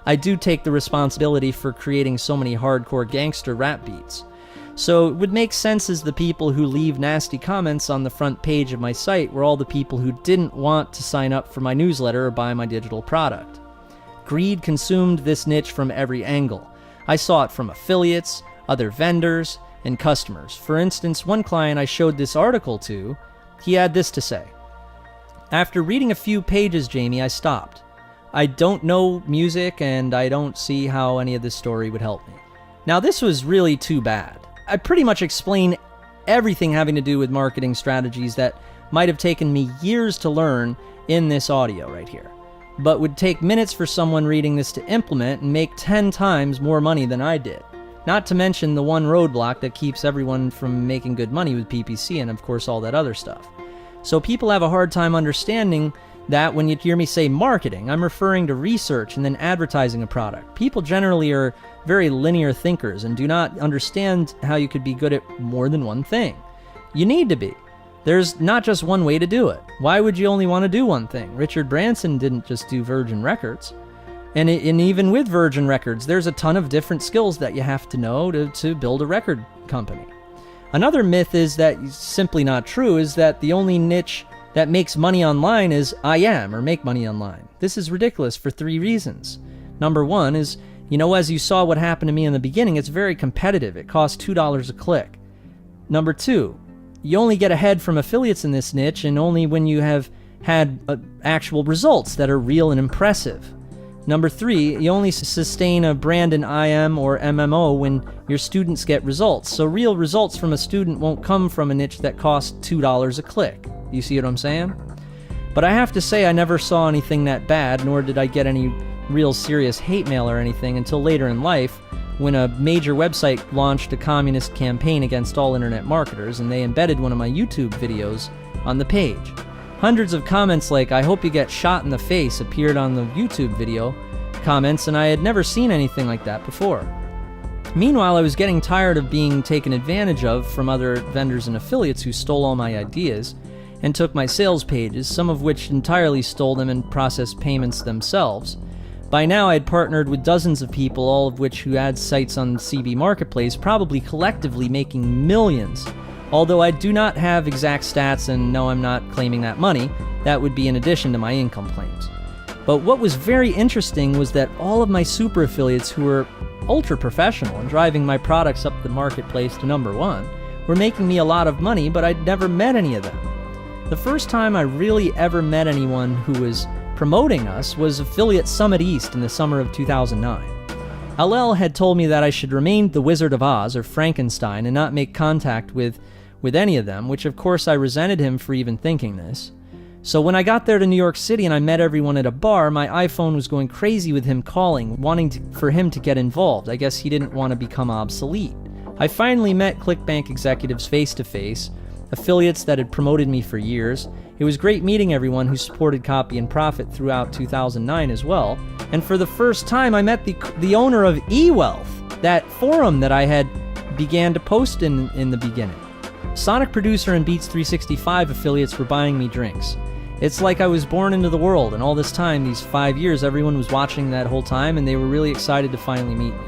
S1: I do take the responsibility for creating so many hardcore gangster rap beats. So it would make sense as the people who leave nasty comments on the front page of my site were all the people who didn't want to sign up for my newsletter or buy my digital product. Greed consumed this niche from every angle. I saw it from affiliates, other vendors, and customers. For instance, one client I showed this article to, he had this to say. After reading a few pages, Jamie, I stopped. I don't know music and I don't see how any of this story would help me. Now, this was really too bad. I pretty much explain everything having to do with marketing strategies that might have taken me years to learn in this audio right here, but would take minutes for someone reading this to implement and make 10 times more money than I did. Not to mention the one roadblock that keeps everyone from making good money with PPC and, of course, all that other stuff. So people have a hard time understanding that when you hear me say marketing, I'm referring to research and then advertising a product. People generally are very linear thinkers and do not understand how you could be good at more than one thing. You need to be. There's not just one way to do it. Why would you only want to do one thing? Richard Branson didn't just do Virgin Records. And even with Virgin Records, there's a ton of different skills that you have to know to build a record company. Another myth is that simply not true, is that the only niche that makes money online is IM, or make money online. This is ridiculous for 3 reasons. Number one is, as you saw what happened to me in the beginning, it's very competitive. It costs $2 a click. Number 2, you only get ahead from affiliates in this niche and only when you have had actual results that are real and impressive. Number 3, you only sustain a brand in IM or MMO when your students get results. So real results from a student won't come from a niche that costs $2 a click. You see what I'm saying? But I have to say I never saw anything that bad, nor did I get any real serious hate mail or anything until later in life, when a major website launched a communist campaign against all internet marketers, and they embedded one of my YouTube videos on the page. Hundreds of comments like, "I hope you get shot in the face," appeared on the YouTube video comments, and I had never seen anything like that before. Meanwhile, I was getting tired of being taken advantage of from other vendors and affiliates who stole all my ideas and took my sales pages, some of which entirely stole them and processed payments themselves. By now, I had partnered with dozens of people, all of which who had sites on CB Marketplace, probably collectively making millions. Although I do not have exact stats, and no, I'm not claiming that money. That would be in addition to my income claims. But what was very interesting was that all of my super affiliates who were ultra professional and driving my products up the marketplace to number 1 were making me a lot of money, but I'd never met any of them. The first time I really ever met anyone who was promoting us was Affiliate Summit East in the summer of 2009. LL had told me that I should remain the Wizard of Oz or Frankenstein and not make contact with any of them, which of course I resented him for even thinking this. So when I got there to New York City and I met everyone at a bar, my iPhone was going crazy with him calling, wanting for him to get involved. I guess he didn't want to become obsolete. I finally met ClickBank executives face to face, affiliates that had promoted me for years. It was great meeting everyone who supported Copy and Profit throughout 2009 as well. And for the first time, I met the owner of eWealth, that forum that I had began to post in the beginning. Sonic Producer and Beats 365 affiliates were buying me drinks. It's like I was born into the world, and all this time, these 5 years, everyone was watching that whole time, and they were really excited to finally meet me.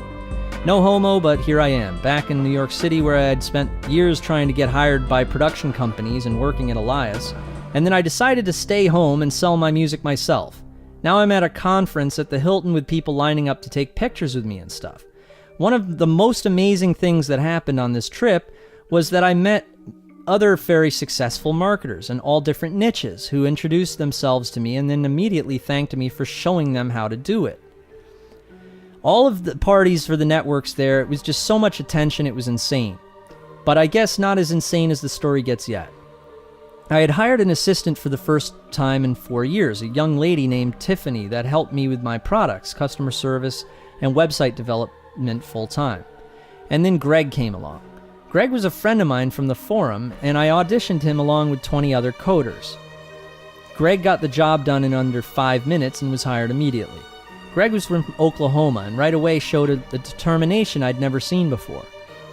S1: No homo, but here I am, back in New York City where I had spent years trying to get hired by production companies and working at Elias, and then I decided to stay home and sell my music myself. Now I'm at a conference at the Hilton with people lining up to take pictures with me and stuff. One of the most amazing things that happened on this trip was that I met other very successful marketers in all different niches who introduced themselves to me and then immediately thanked me for showing them how to do it. All of the parties for the networks there, it was just so much attention, it was insane. But I guess not as insane as the story gets yet. I had hired an assistant for the first time in 4 years, a young lady named Tiffany that helped me with my products, customer service, and website development full-time. And then Greg came along. Greg was a friend of mine from the forum, and I auditioned him along with 20 other coders. Greg got the job done in under 5 minutes and was hired immediately. Greg was from Oklahoma and right away showed a determination I'd never seen before.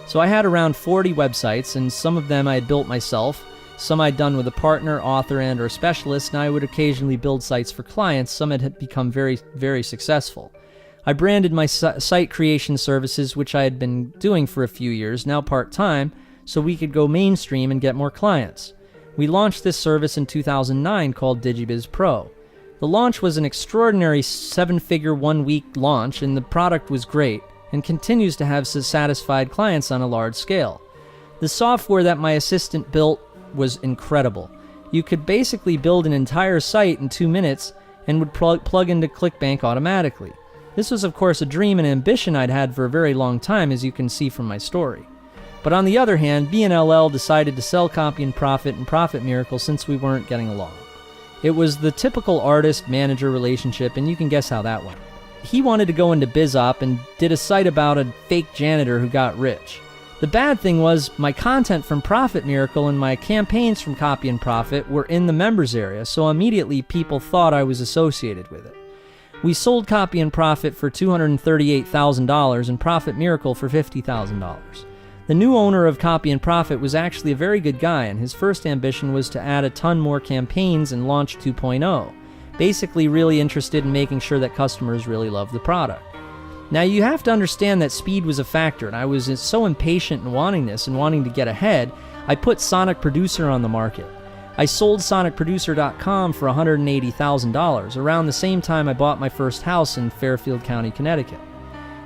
S1: So I had around 40 websites, and some of them I had built myself, some I'd done with a partner, author, and or specialist, and I would occasionally build sites for clients. Some had become very, very successful. I branded my site creation services, which I had been doing for a few years, now part-time, so we could go mainstream and get more clients. We launched this service in 2009 called DigiBiz Pro. The launch was an extraordinary 7-figure 1-week launch, and the product was great and continues to have satisfied clients on a large scale. The software that my assistant built was incredible. You could basically build an entire site in 2 minutes and would plug into ClickBank automatically. This was, of course, a dream and ambition I'd had for a very long time, as you can see from my story. But on the other hand, BNLL decided to sell Copy and Profit and Profit Miracle since we weren't getting along. It was the typical artist-manager relationship, and you can guess how that went. He wanted to go into BizOp and did a site about a fake janitor who got rich. The bad thing was my content from Profit Miracle and my campaigns from Copy and Profit were in the members area, so immediately people thought I was associated with it. We sold Copy and Profit for $238,000 and Profit Miracle for $50,000. The new owner of Copy and Profit was actually a very good guy, and his first ambition was to add a ton more campaigns and launch 2.0. Basically really interested in making sure that customers really love the product. Now you have to understand that speed was a factor, and I was so impatient in wanting this and wanting to get ahead, I put Sonic Producer on the market. I sold SonicProducer.com for $180,000, around the same time I bought my first house in Fairfield County, Connecticut.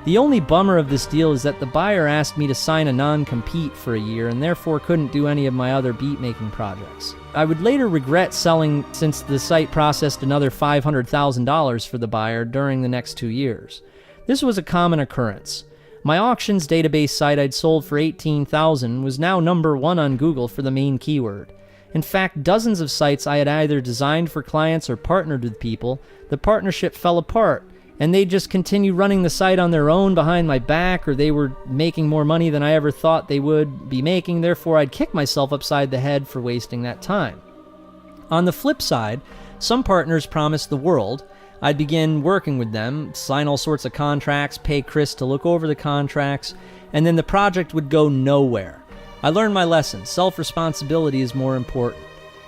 S1: The only bummer of this deal is that the buyer asked me to sign a non-compete for a year and therefore couldn't do any of my other beat-making projects. I would later regret selling since the site processed another $500,000 for the buyer during the next 2 years. This was a common occurrence. My auctions database site I'd sold for $18,000 was now number 1 on Google for the main keyword. In fact, dozens of sites I had either designed for clients or partnered with people, the partnership fell apart, and they just continued running the site on their own behind my back, or they were making more money than I ever thought they would be making, therefore I'd kick myself upside the head for wasting that time. On the flip side, some partners promised the world. I'd begin working with them, sign all sorts of contracts, pay Chris to look over the contracts, and then the project would go nowhere. I learned my lesson. Self-responsibility is more important.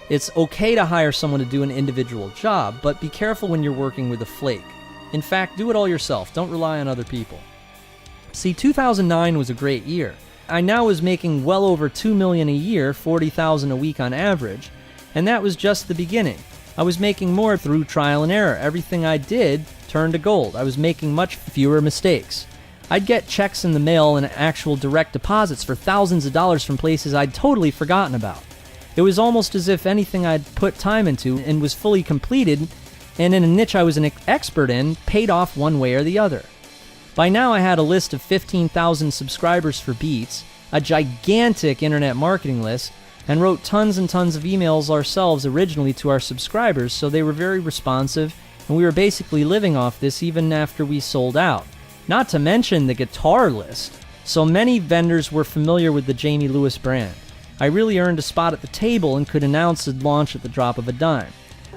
S1: It's okay to hire someone to do an individual job, but be careful when you're working with a flake. In fact, do it all yourself. Don't rely on other people. See, 2009 was a great year. I now was making well over $2 million a year, $40,000 a week on average, and that was just the beginning. I was making more through trial and error. Everything I did turned to gold. I was making much fewer mistakes. I'd get checks in the mail and actual direct deposits for thousands of dollars from places I'd totally forgotten about. It was almost as if anything I'd put time into and was fully completed, and in a niche I was an expert in, paid off one way or the other. By now I had a list of 15,000 subscribers for Beats, a gigantic internet marketing list, and wrote tons and tons of emails ourselves originally to our subscribers, so they were very responsive, and we were basically living off this even after we sold out. Not to mention the guitar list. So many vendors were familiar with the Jamie Lewis brand. I really earned a spot at the table and could announce the launch at the drop of a dime.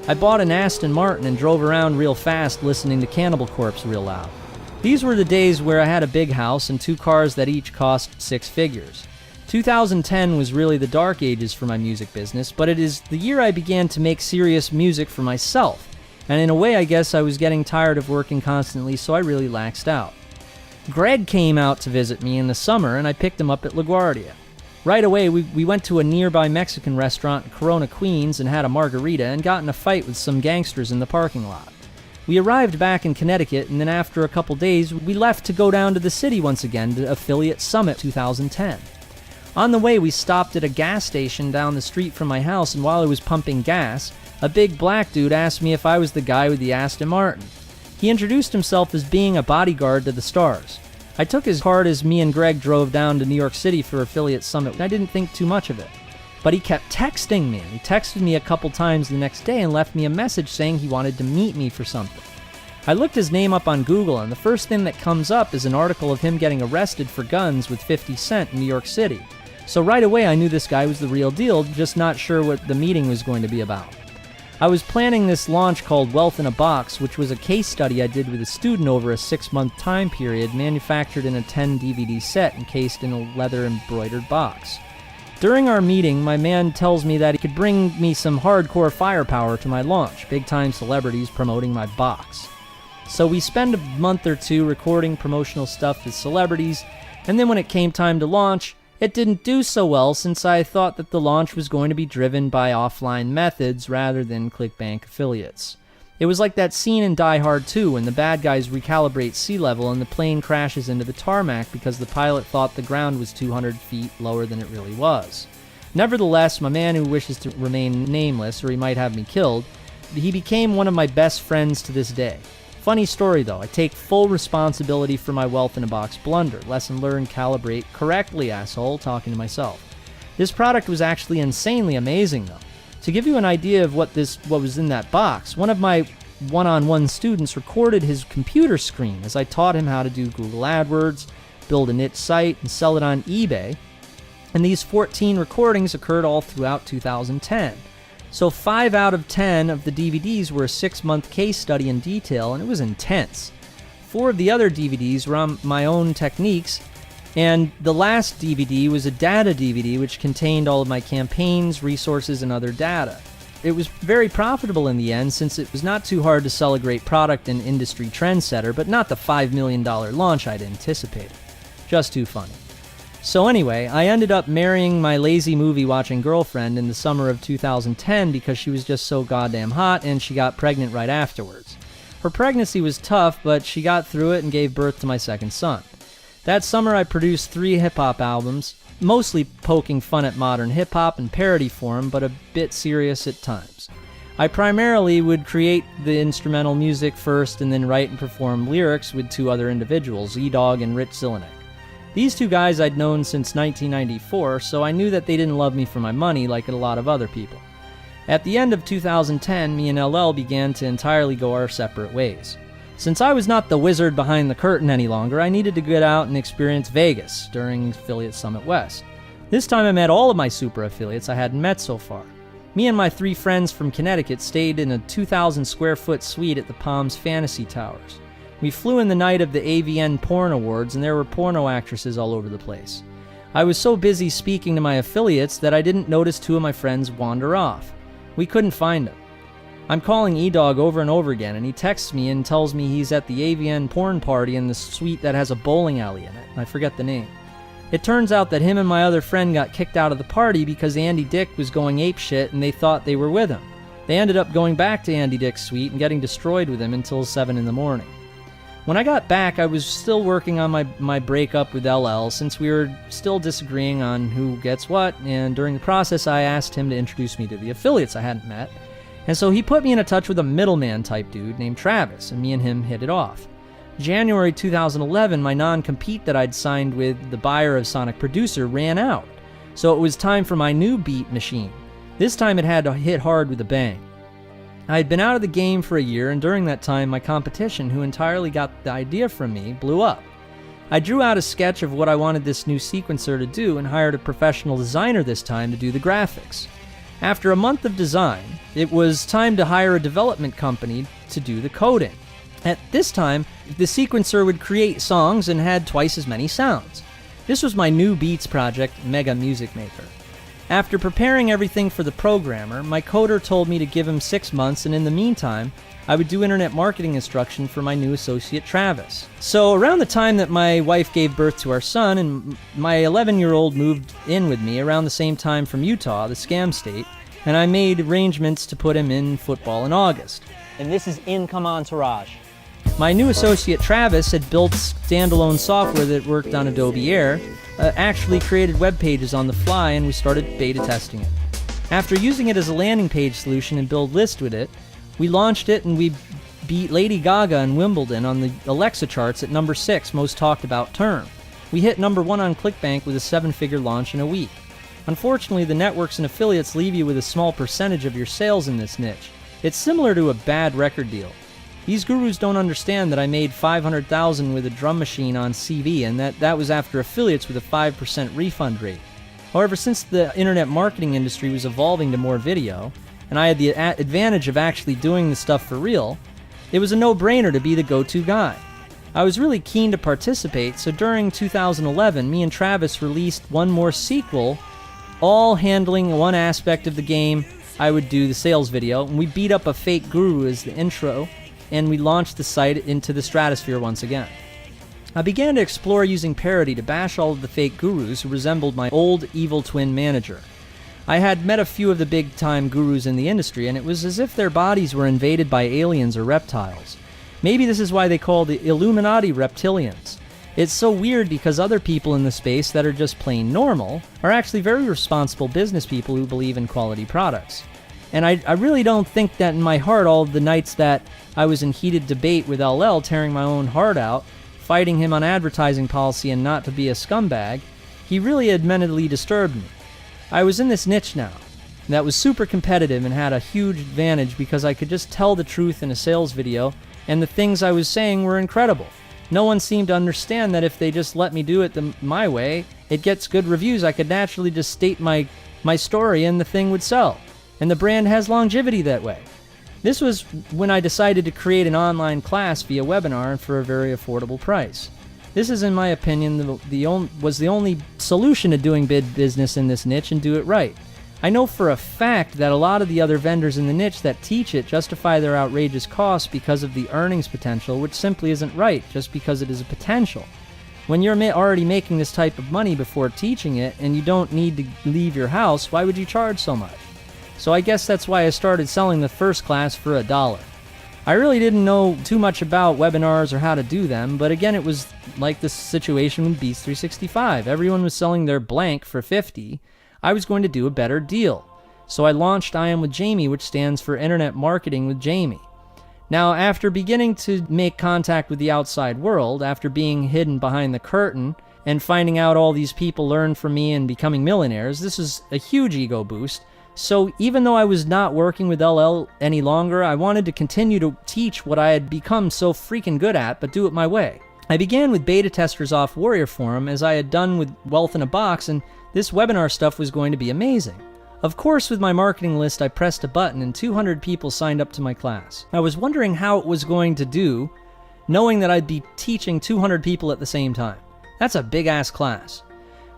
S1: I bought an Aston Martin and drove around real fast listening to Cannibal Corpse real loud. These were the days where I had a big house and 2 cars that each cost 6 figures. 2010 was really the dark ages for my music business, but it is the year I began to make serious music for myself. And in a way, I guess I was getting tired of working constantly, so I really laxed out. Greg came out to visit me in the summer, and I picked him up at LaGuardia. Right away, we went to a nearby Mexican restaurant in Corona, Queens, and had a margarita and got in a fight with some gangsters in the parking lot. We arrived back in Connecticut, and then after a couple days, we left to go down to the city once again to Affiliate Summit 2010. On the way, we stopped at a gas station down the street from my house, and while I was pumping gas, a big black dude asked me if I was the guy with the Aston Martin. He introduced himself as being a bodyguard to the stars. I took his card as me and Greg drove down to New York City for Affiliate Summit, and I didn't think too much of it. But he kept texting me. He texted me a couple times the next day and left me a message saying he wanted to meet me for something. I looked his name up on Google, and the first thing that comes up is an article of him getting arrested for guns with 50 Cent in New York City. So right away I knew this guy was the real deal, just not sure what the meeting was going to be about. I was planning this launch called Wealth in a Box, which was a case study I did with a student over a 6-month time period, manufactured in a 10 DVD set encased in a leather embroidered box. During our meeting, my man tells me that he could bring me some hardcore firepower to my launch, big-time celebrities promoting my box. So we spend a month or two recording promotional stuff with celebrities, and then when it came time to launch, it didn't do so well since I thought that the launch was going to be driven by offline methods rather than ClickBank affiliates. It was like that scene in Die Hard 2 when the bad guys recalibrate sea level and the plane crashes into the tarmac because the pilot thought the ground was 200 feet lower than it really was. Nevertheless, my man who wishes to remain nameless, or he might have me killed, he became one of my best friends to this day. Funny story though, I take full responsibility for my wealth in a box blunder. Lesson learned, calibrate correctly, asshole, talking to myself. This product was actually insanely amazing though. To give you an idea of what was in that box, one of my one-on-one students recorded his computer screen as I taught him how to do Google AdWords, build a niche site, and sell it on eBay. And these 14 recordings occurred all throughout 2010. So 5 out of 10 of the DVDs were a 6-month case study in detail, and it was intense. 4 of the other DVDs were on my own techniques, and the last DVD was a data DVD which contained all of my campaigns, resources, and other data. It was very profitable in the end since it was not too hard to sell a great product and industry trendsetter, but not the $5 million launch I'd anticipated. Just too funny. So anyway, I ended up marrying my lazy movie-watching girlfriend in the summer of 2010 because she was just so goddamn hot and she got pregnant right afterwards. Her pregnancy was tough, but she got through it and gave birth to my second son. That summer I produced 3 hip-hop albums, mostly poking fun at modern hip-hop in parody form, but a bit serious at times. I primarily would create the instrumental music first and then write and perform lyrics with 2 other individuals, E-Dog and Rich Zilinek. These 2 guys I'd known since 1994, so I knew that they didn't love me for my money like a lot of other people. At the end of 2010, me and LL began to entirely go our separate ways. Since I was not the wizard behind the curtain any longer, I needed to get out and experience Vegas during Affiliate Summit West. This time I met all of my super affiliates I hadn't met so far. Me and my 3 friends from Connecticut stayed in a 2,000 square foot suite at the Palms Fantasy Towers. We flew in the night of the AVN Porn Awards and there were porno actresses all over the place. I was so busy speaking to my affiliates that I didn't notice 2 of my friends wander off. We couldn't find them. I'm calling E-Dog over and over again, and he texts me and tells me he's at the AVN porn party in the suite that has a bowling alley in it. I forget the name. It turns out that him and my other friend got kicked out of the party because Andy Dick was going apeshit and they thought they were with him. They ended up going back to Andy Dick's suite and getting destroyed with him until 7 in the morning. When I got back, I was still working on my breakup with LL since we were still disagreeing on who gets what, and during the process I asked him to introduce me to the affiliates I hadn't met. And so he put me in touch with a middleman type dude named Travis, and me and him hit it off. January 2011, my non-compete that I'd signed with the buyer of Sonic Producer ran out, so it was time for my new beat machine. This time it had to hit hard with a bang. I had been out of the game for a year, and during that time my competition, who entirely got the idea from me, blew up. I drew out a sketch of what I wanted this new sequencer to do and hired a professional designer this time to do the graphics. After a month of design, it was time to hire a development company to do the coding. At this time, the sequencer would create songs and had twice as many sounds. This was my new beats project, Mega Music Maker. After preparing everything for the programmer, my coder told me to give him 6 months, and in the meantime, I would do internet marketing instruction for my new associate, Travis. So around the time that my wife gave birth to our son, and my 11-year-old moved in with me around the same time from Utah, the scam state, and I made arrangements to put him in football in August. And this is Income Entourage. My new associate, Travis, had built standalone software that worked on Adobe Air, actually created web pages on the fly, and we started beta testing it. After using it as a landing page solution and build list with it, we launched it and we beat Lady Gaga in Wimbledon on the Alexa charts at number 6 most talked about term. We hit number 1 on ClickBank with a 7-figure launch in a week. Unfortunately, the networks and affiliates leave you with a small percentage of your sales in this niche. It's similar to a bad record deal. These gurus don't understand that I made $500,000 with a drum machine on CV, and that was after affiliates with a 5% refund rate. However, since the internet marketing industry was evolving to more video, and I had the advantage of actually doing the stuff for real, it was a no-brainer to be the go-to guy. I was really keen to participate, so during 2011, me and Travis released one more sequel, all handling one aspect of the game. I would do the sales video, and we beat up a fake guru as the intro, and we launched the site into the stratosphere once again. I began to explore using parody to bash all of the fake gurus who resembled my old evil twin manager. I had met a few of the big-time gurus in the industry, and it was as if their bodies were invaded by aliens or reptiles. Maybe this is why they call the Illuminati reptilians. It's so weird because other people in the space that are just plain normal are actually very responsible business people who believe in quality products. And I really don't think that in my heart all of the nights that I was in heated debate with LL, tearing my own heart out, fighting him on advertising policy and not to be a scumbag, he really had mentally disturbed me. I was in this niche now that was super competitive and had a huge advantage because I could just tell the truth in a sales video, and the things I was saying were incredible. No one seemed to understand that if they just let me do it my way, it gets good reviews. I could naturally just state my story and the thing would sell. And the brand has longevity that way. This was when I decided to create an online class via webinar and for a very affordable price. This is, in my opinion, the only solution to doing big business in this niche and do it right. I know for a fact that a lot of the other vendors in the niche that teach it justify their outrageous costs because of the earnings potential, which simply isn't right, just because it is a potential. When you're already making this type of money before teaching it and you don't need to leave your house, why would you charge so much? So I guess that's why I started selling the first class for $1. I really didn't know too much about webinars or how to do them, but again, it was like the situation with Beats 365. Everyone was selling their blank for $50. I was going to do a better deal. So I launched I Am with Jamie, which stands for Internet Marketing with Jamie. Now, after beginning to make contact with the outside world, after being hidden behind the curtain, and finding out all these people learned from me and becoming millionaires, this was a huge ego boost. So even though I was not working with LL any longer, I wanted to continue to teach what I had become so freaking good at, but do it my way. I began with beta testers off Warrior Forum, as I had done with Wealth in a Box, and this webinar stuff was going to be amazing. Of course, with my marketing list, I pressed a button and 200 people signed up to my class. I was wondering how it was going to do, knowing that I'd be teaching 200 people at the same time. That's a big-ass class.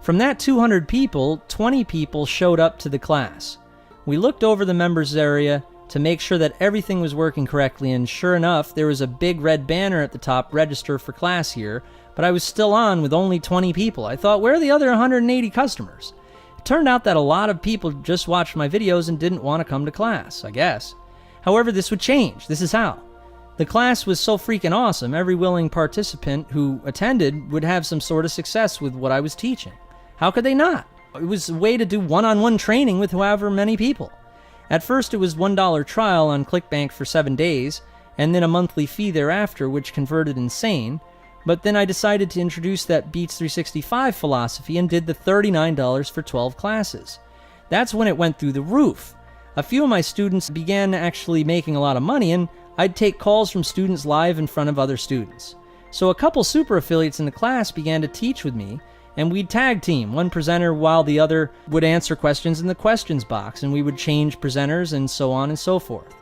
S1: From that 200 people, 20 people showed up to the class. We looked over the members area to make sure that everything was working correctly, and sure enough, there was a big red banner at the top, register for class here, but I was still on with only 20 people. I thought, where are the other 180 customers? It turned out that a lot of people just watched my videos and didn't want to come to class, I guess. However, this would change. This is how. The class was so freaking awesome, every willing participant who attended would have some sort of success with what I was teaching. How could they not? It was a way to do one-on-one training with however many people. At first, it was $1 trial on ClickBank for 7 days, and then a monthly fee thereafter, which converted insane. But then I decided to introduce that Beats 365 philosophy and did the $39 for 12 classes. That's when it went through the roof. A few of my students began actually making a lot of money, and I'd take calls from students live in front of other students. So a couple super affiliates in the class began to teach with me, and we'd tag team, one presenter while the other would answer questions in the questions box, and we would change presenters and so on and so forth.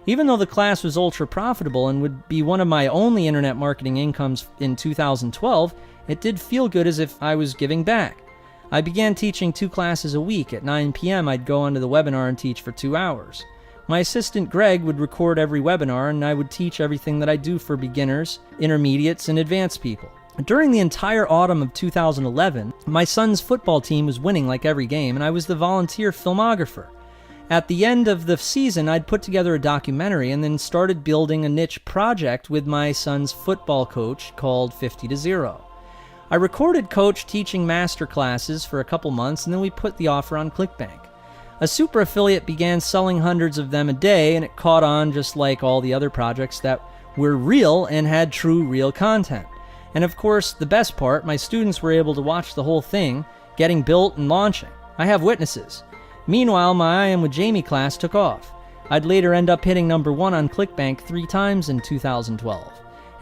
S1: Even though the class was ultra profitable and would be one of my only internet marketing incomes in 2012, it did feel good as if I was giving back. I began teaching 2 classes a week. At 9 p.m. I'd go onto the webinar and teach for 2 hours. My assistant Greg would record every webinar, and I would teach everything that I do for beginners, intermediates, and advanced people. During the entire autumn of 2011, my son's football team was winning like every game, and I was the volunteer filmographer. At the end of the season, I'd put together a documentary and then started building a niche project with my son's football coach called 50-0. I recorded Coach teaching master classes for a couple months, and then we put the offer on ClickBank. A super affiliate began selling hundreds of them a day, and it caught on just like all the other projects that were real and had true real content. And of course, the best part, my students were able to watch the whole thing, getting built and launching. I have witnesses. Meanwhile, my I Am with Jamie class took off. I'd later end up hitting number 1 on ClickBank 3 times in 2012.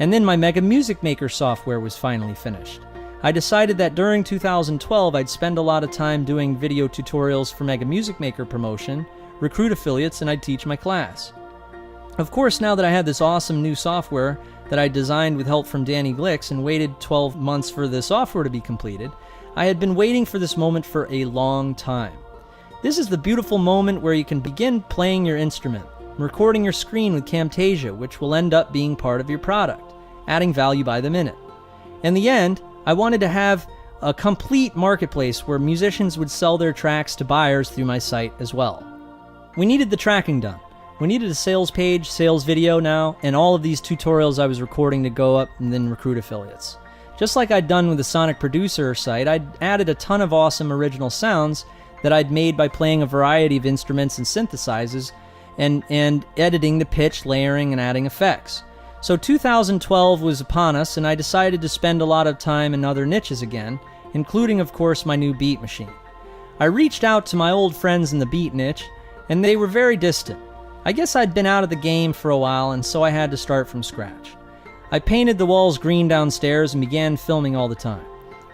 S1: And then my Mega Music Maker software was finally finished. I decided that during 2012 I'd spend a lot of time doing video tutorials for Mega Music Maker promotion, recruit affiliates, and I'd teach my class. Of course, now that I had this awesome new software that I designed with help from Danny Glix and waited 12 months for the software to be completed, I had been waiting for this moment for a long time. This is the beautiful moment where you can begin playing your instrument, recording your screen with Camtasia, which will end up being part of your product, adding value by the minute. In the end, I wanted to have a complete marketplace where musicians would sell their tracks to buyers through my site as well. We needed the tracking done. We needed a sales page, sales video now, and all of these tutorials I was recording to go up and then recruit affiliates. Just like I'd done with the Sonic Producer site, I'd added a ton of awesome original sounds that I'd made by playing a variety of instruments and synthesizers and editing the pitch, layering, and adding effects. So 2012 was upon us, and I decided to spend a lot of time in other niches again, including, of course, my new beat machine. I reached out to my old friends in the beat niche, and they were very distant. I guess I'd been out of the game for a while, and so I had to start from scratch. I painted the walls green downstairs and began filming all the time.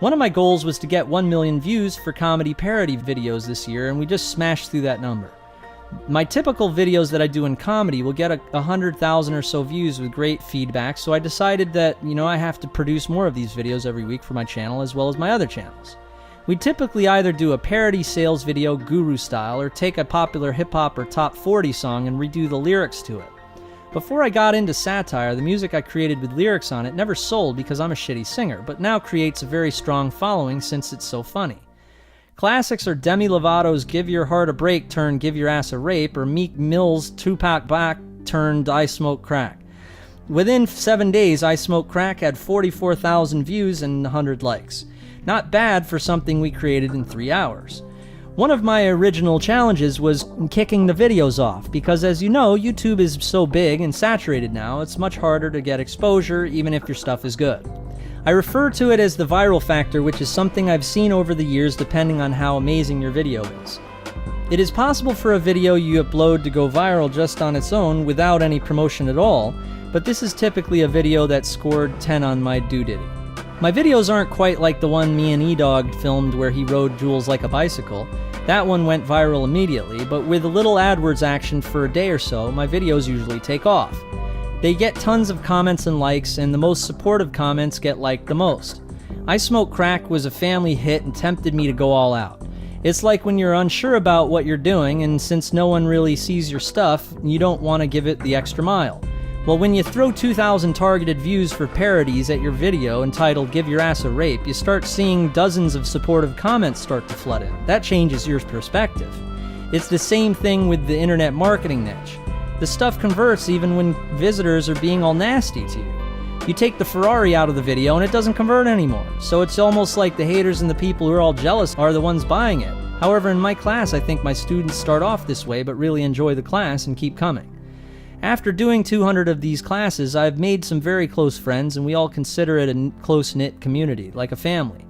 S1: One of my goals was to get 1 million views for comedy parody videos this year, and we just smashed through that number. My typical videos that I do in comedy will get 100,000 or so views with great feedback, so I decided that, I have to produce more of these videos every week for my channel as well as my other channels. We typically either do a parody sales video guru style or take a popular hip-hop or top 40 song and redo the lyrics to it. Before I got into satire, the music I created with lyrics on it never sold because I'm a shitty singer, but now creates a very strong following since it's so funny. Classics are Demi Lovato's Give Your Heart a Break turned Give Your Ass a Rape, or Meek Mill's Tupac Black turned I Smoke Crack. Within 7 days, I Smoke Crack had 44,000 views and 100 likes. Not bad for something we created in 3 hours. One of my original challenges was kicking the videos off, because as you know, YouTube is so big and saturated now, it's much harder to get exposure even if your stuff is good. I refer to it as the viral factor, which is something I've seen over the years depending on how amazing your video is. It is possible for a video you upload to go viral just on its own without any promotion at all, but this is typically a video that scored 10 on my Doodiddy. My videos aren't quite like the one me and E-Dog filmed where he rode Jules like a bicycle. That one went viral immediately, but with a little AdWords action for a day or so, my videos usually take off. They get tons of comments and likes, and the most supportive comments get liked the most. I Smoke Crack was a family hit and tempted me to go all out. It's like when you're unsure about what you're doing, and since no one really sees your stuff, you don't want to give it the extra mile. Well, when you throw 2,000 targeted views for parodies at your video entitled Give Your Ass a Rape, you start seeing dozens of supportive comments start to flood in. That changes your perspective. It's the same thing with the internet marketing niche. The stuff converts even when visitors are being all nasty to you. You take the Ferrari out of the video and it doesn't convert anymore. So it's almost like the haters and the people who are all jealous are the ones buying it. However, in my class, I think my students start off this way but really enjoy the class and keep coming. After doing 200 of these classes, I've made some very close friends, and we all consider it a close-knit community, like a family.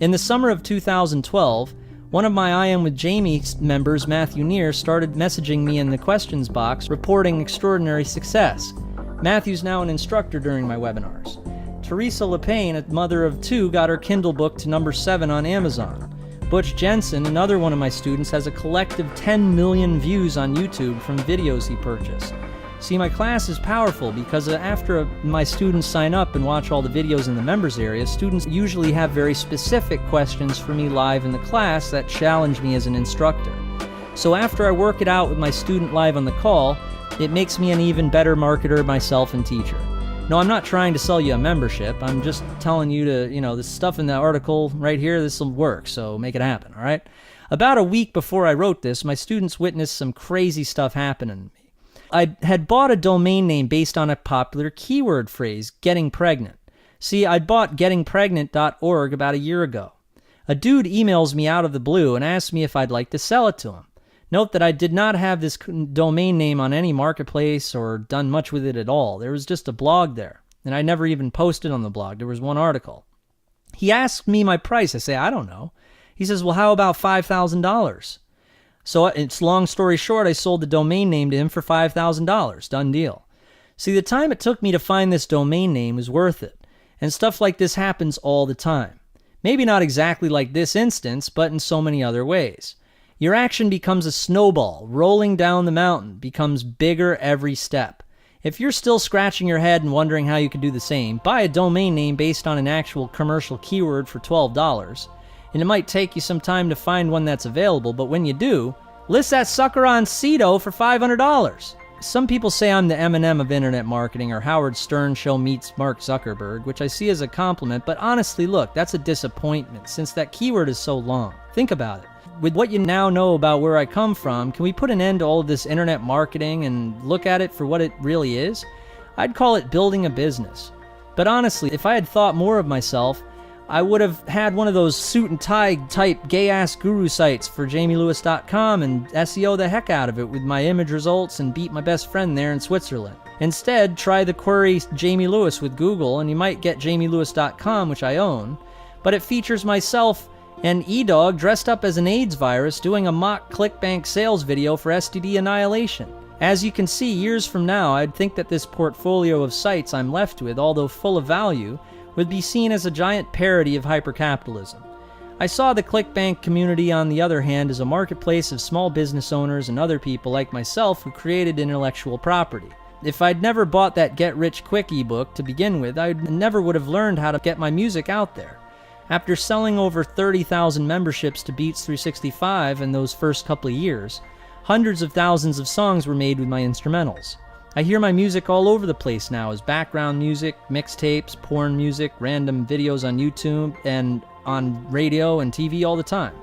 S1: In the summer of 2012, one of my I Am With Jamie members, Matthew Neer, started messaging me in the questions box, reporting extraordinary success. Matthew's now an instructor during my webinars. Teresa LePaine, a mother of 2, got her Kindle book to number 7 on Amazon. Butch Jensen, another one of my students, has a collective 10 million views on YouTube from videos he purchased. See, my class is powerful because after my students sign up and watch all the videos in the members area, students usually have very specific questions for me live in the class that challenge me as an instructor. So after I work it out with my student live on the call, it makes me an even better marketer myself and teacher. No, I'm not trying to sell you a membership. I'm just telling you to, this stuff in the article right here, this will work, so make it happen, all right? About a week before I wrote this, my students witnessed some crazy stuff happening to me. I had bought a domain name based on a popular keyword phrase, getting pregnant. See, I'd bought gettingpregnant.org about a year ago. A dude emails me out of the blue and asks me if I'd like to sell it to him. Note that I did not have this domain name on any marketplace or done much with it at all. There was just a blog there, and I never even posted on the blog. There was one article. He asked me my price. I say, I don't know. He says, well, how about $5,000? So it's long story short, I sold the domain name to him for $5,000. Done deal. See, the time it took me to find this domain name was worth it. And stuff like this happens all the time. Maybe not exactly like this instance, but in so many other ways. Your action becomes a snowball, rolling down the mountain, becomes bigger every step. If you're still scratching your head and wondering how you could do the same, buy a domain name based on an actual commercial keyword for $12. And it might take you some time to find one that's available, but when you do, list that sucker on Sedo for $500. Some people say I'm the Eminem of internet marketing, or Howard Stern show meets Mark Zuckerberg, which I see as a compliment, but honestly, look, that's a disappointment since that keyword is so long. Think about it. With what you now know about where I come from, can we put an end to all of this internet marketing and look at it for what it really is? I'd call it building a business. But honestly, if I had thought more of myself, I would have had one of those suit and tie type gay-ass guru sites for JamieLewis.com and SEO the heck out of it with my image results and beat my best friend there in Switzerland. Instead, try the query Jamie Lewis with Google and you might get JamieLewis.com, which I own, but it features myself and eDog dressed up as an AIDS virus doing a mock ClickBank sales video for STD annihilation. As you can see, years from now, I'd think that this portfolio of sites I'm left with, although full of value, would be seen as a giant parody of hypercapitalism. I saw the ClickBank community, on the other hand, as a marketplace of small business owners and other people like myself who created intellectual property. If I'd never bought that Get Rich Quick ebook to begin with, I never would have learned how to get my music out there. After selling over 30,000 memberships to Beats 365 in those first couple of years, hundreds of thousands of songs were made with my instrumentals. I hear my music all over the place now as background music, mixtapes, porn music, random videos on YouTube, and on radio and TV all the time.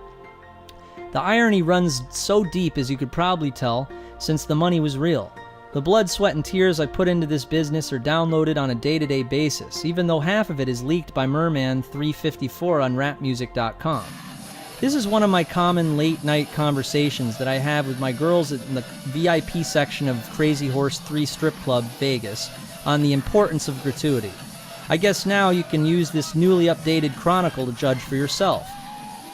S1: The irony runs so deep, as you could probably tell, since the money was real. The blood, sweat, and tears I put into this business are downloaded on a day-to-day basis, even though half of it is leaked by Merman354 on rapmusic.com. This is one of my common late-night conversations that I have with my girls in the VIP section of Crazy Horse 3 Strip Club, Vegas, on the importance of gratuity. I guess now you can use this newly updated chronicle to judge for yourself.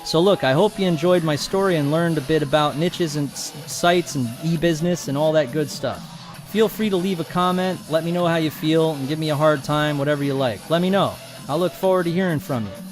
S1: So look, I hope you enjoyed my story and learned a bit about niches and sites and e-business and all that good stuff. Feel free to leave a comment, let me know how you feel, and give me a hard time, whatever you like. Let me know. I'll look forward to hearing from you.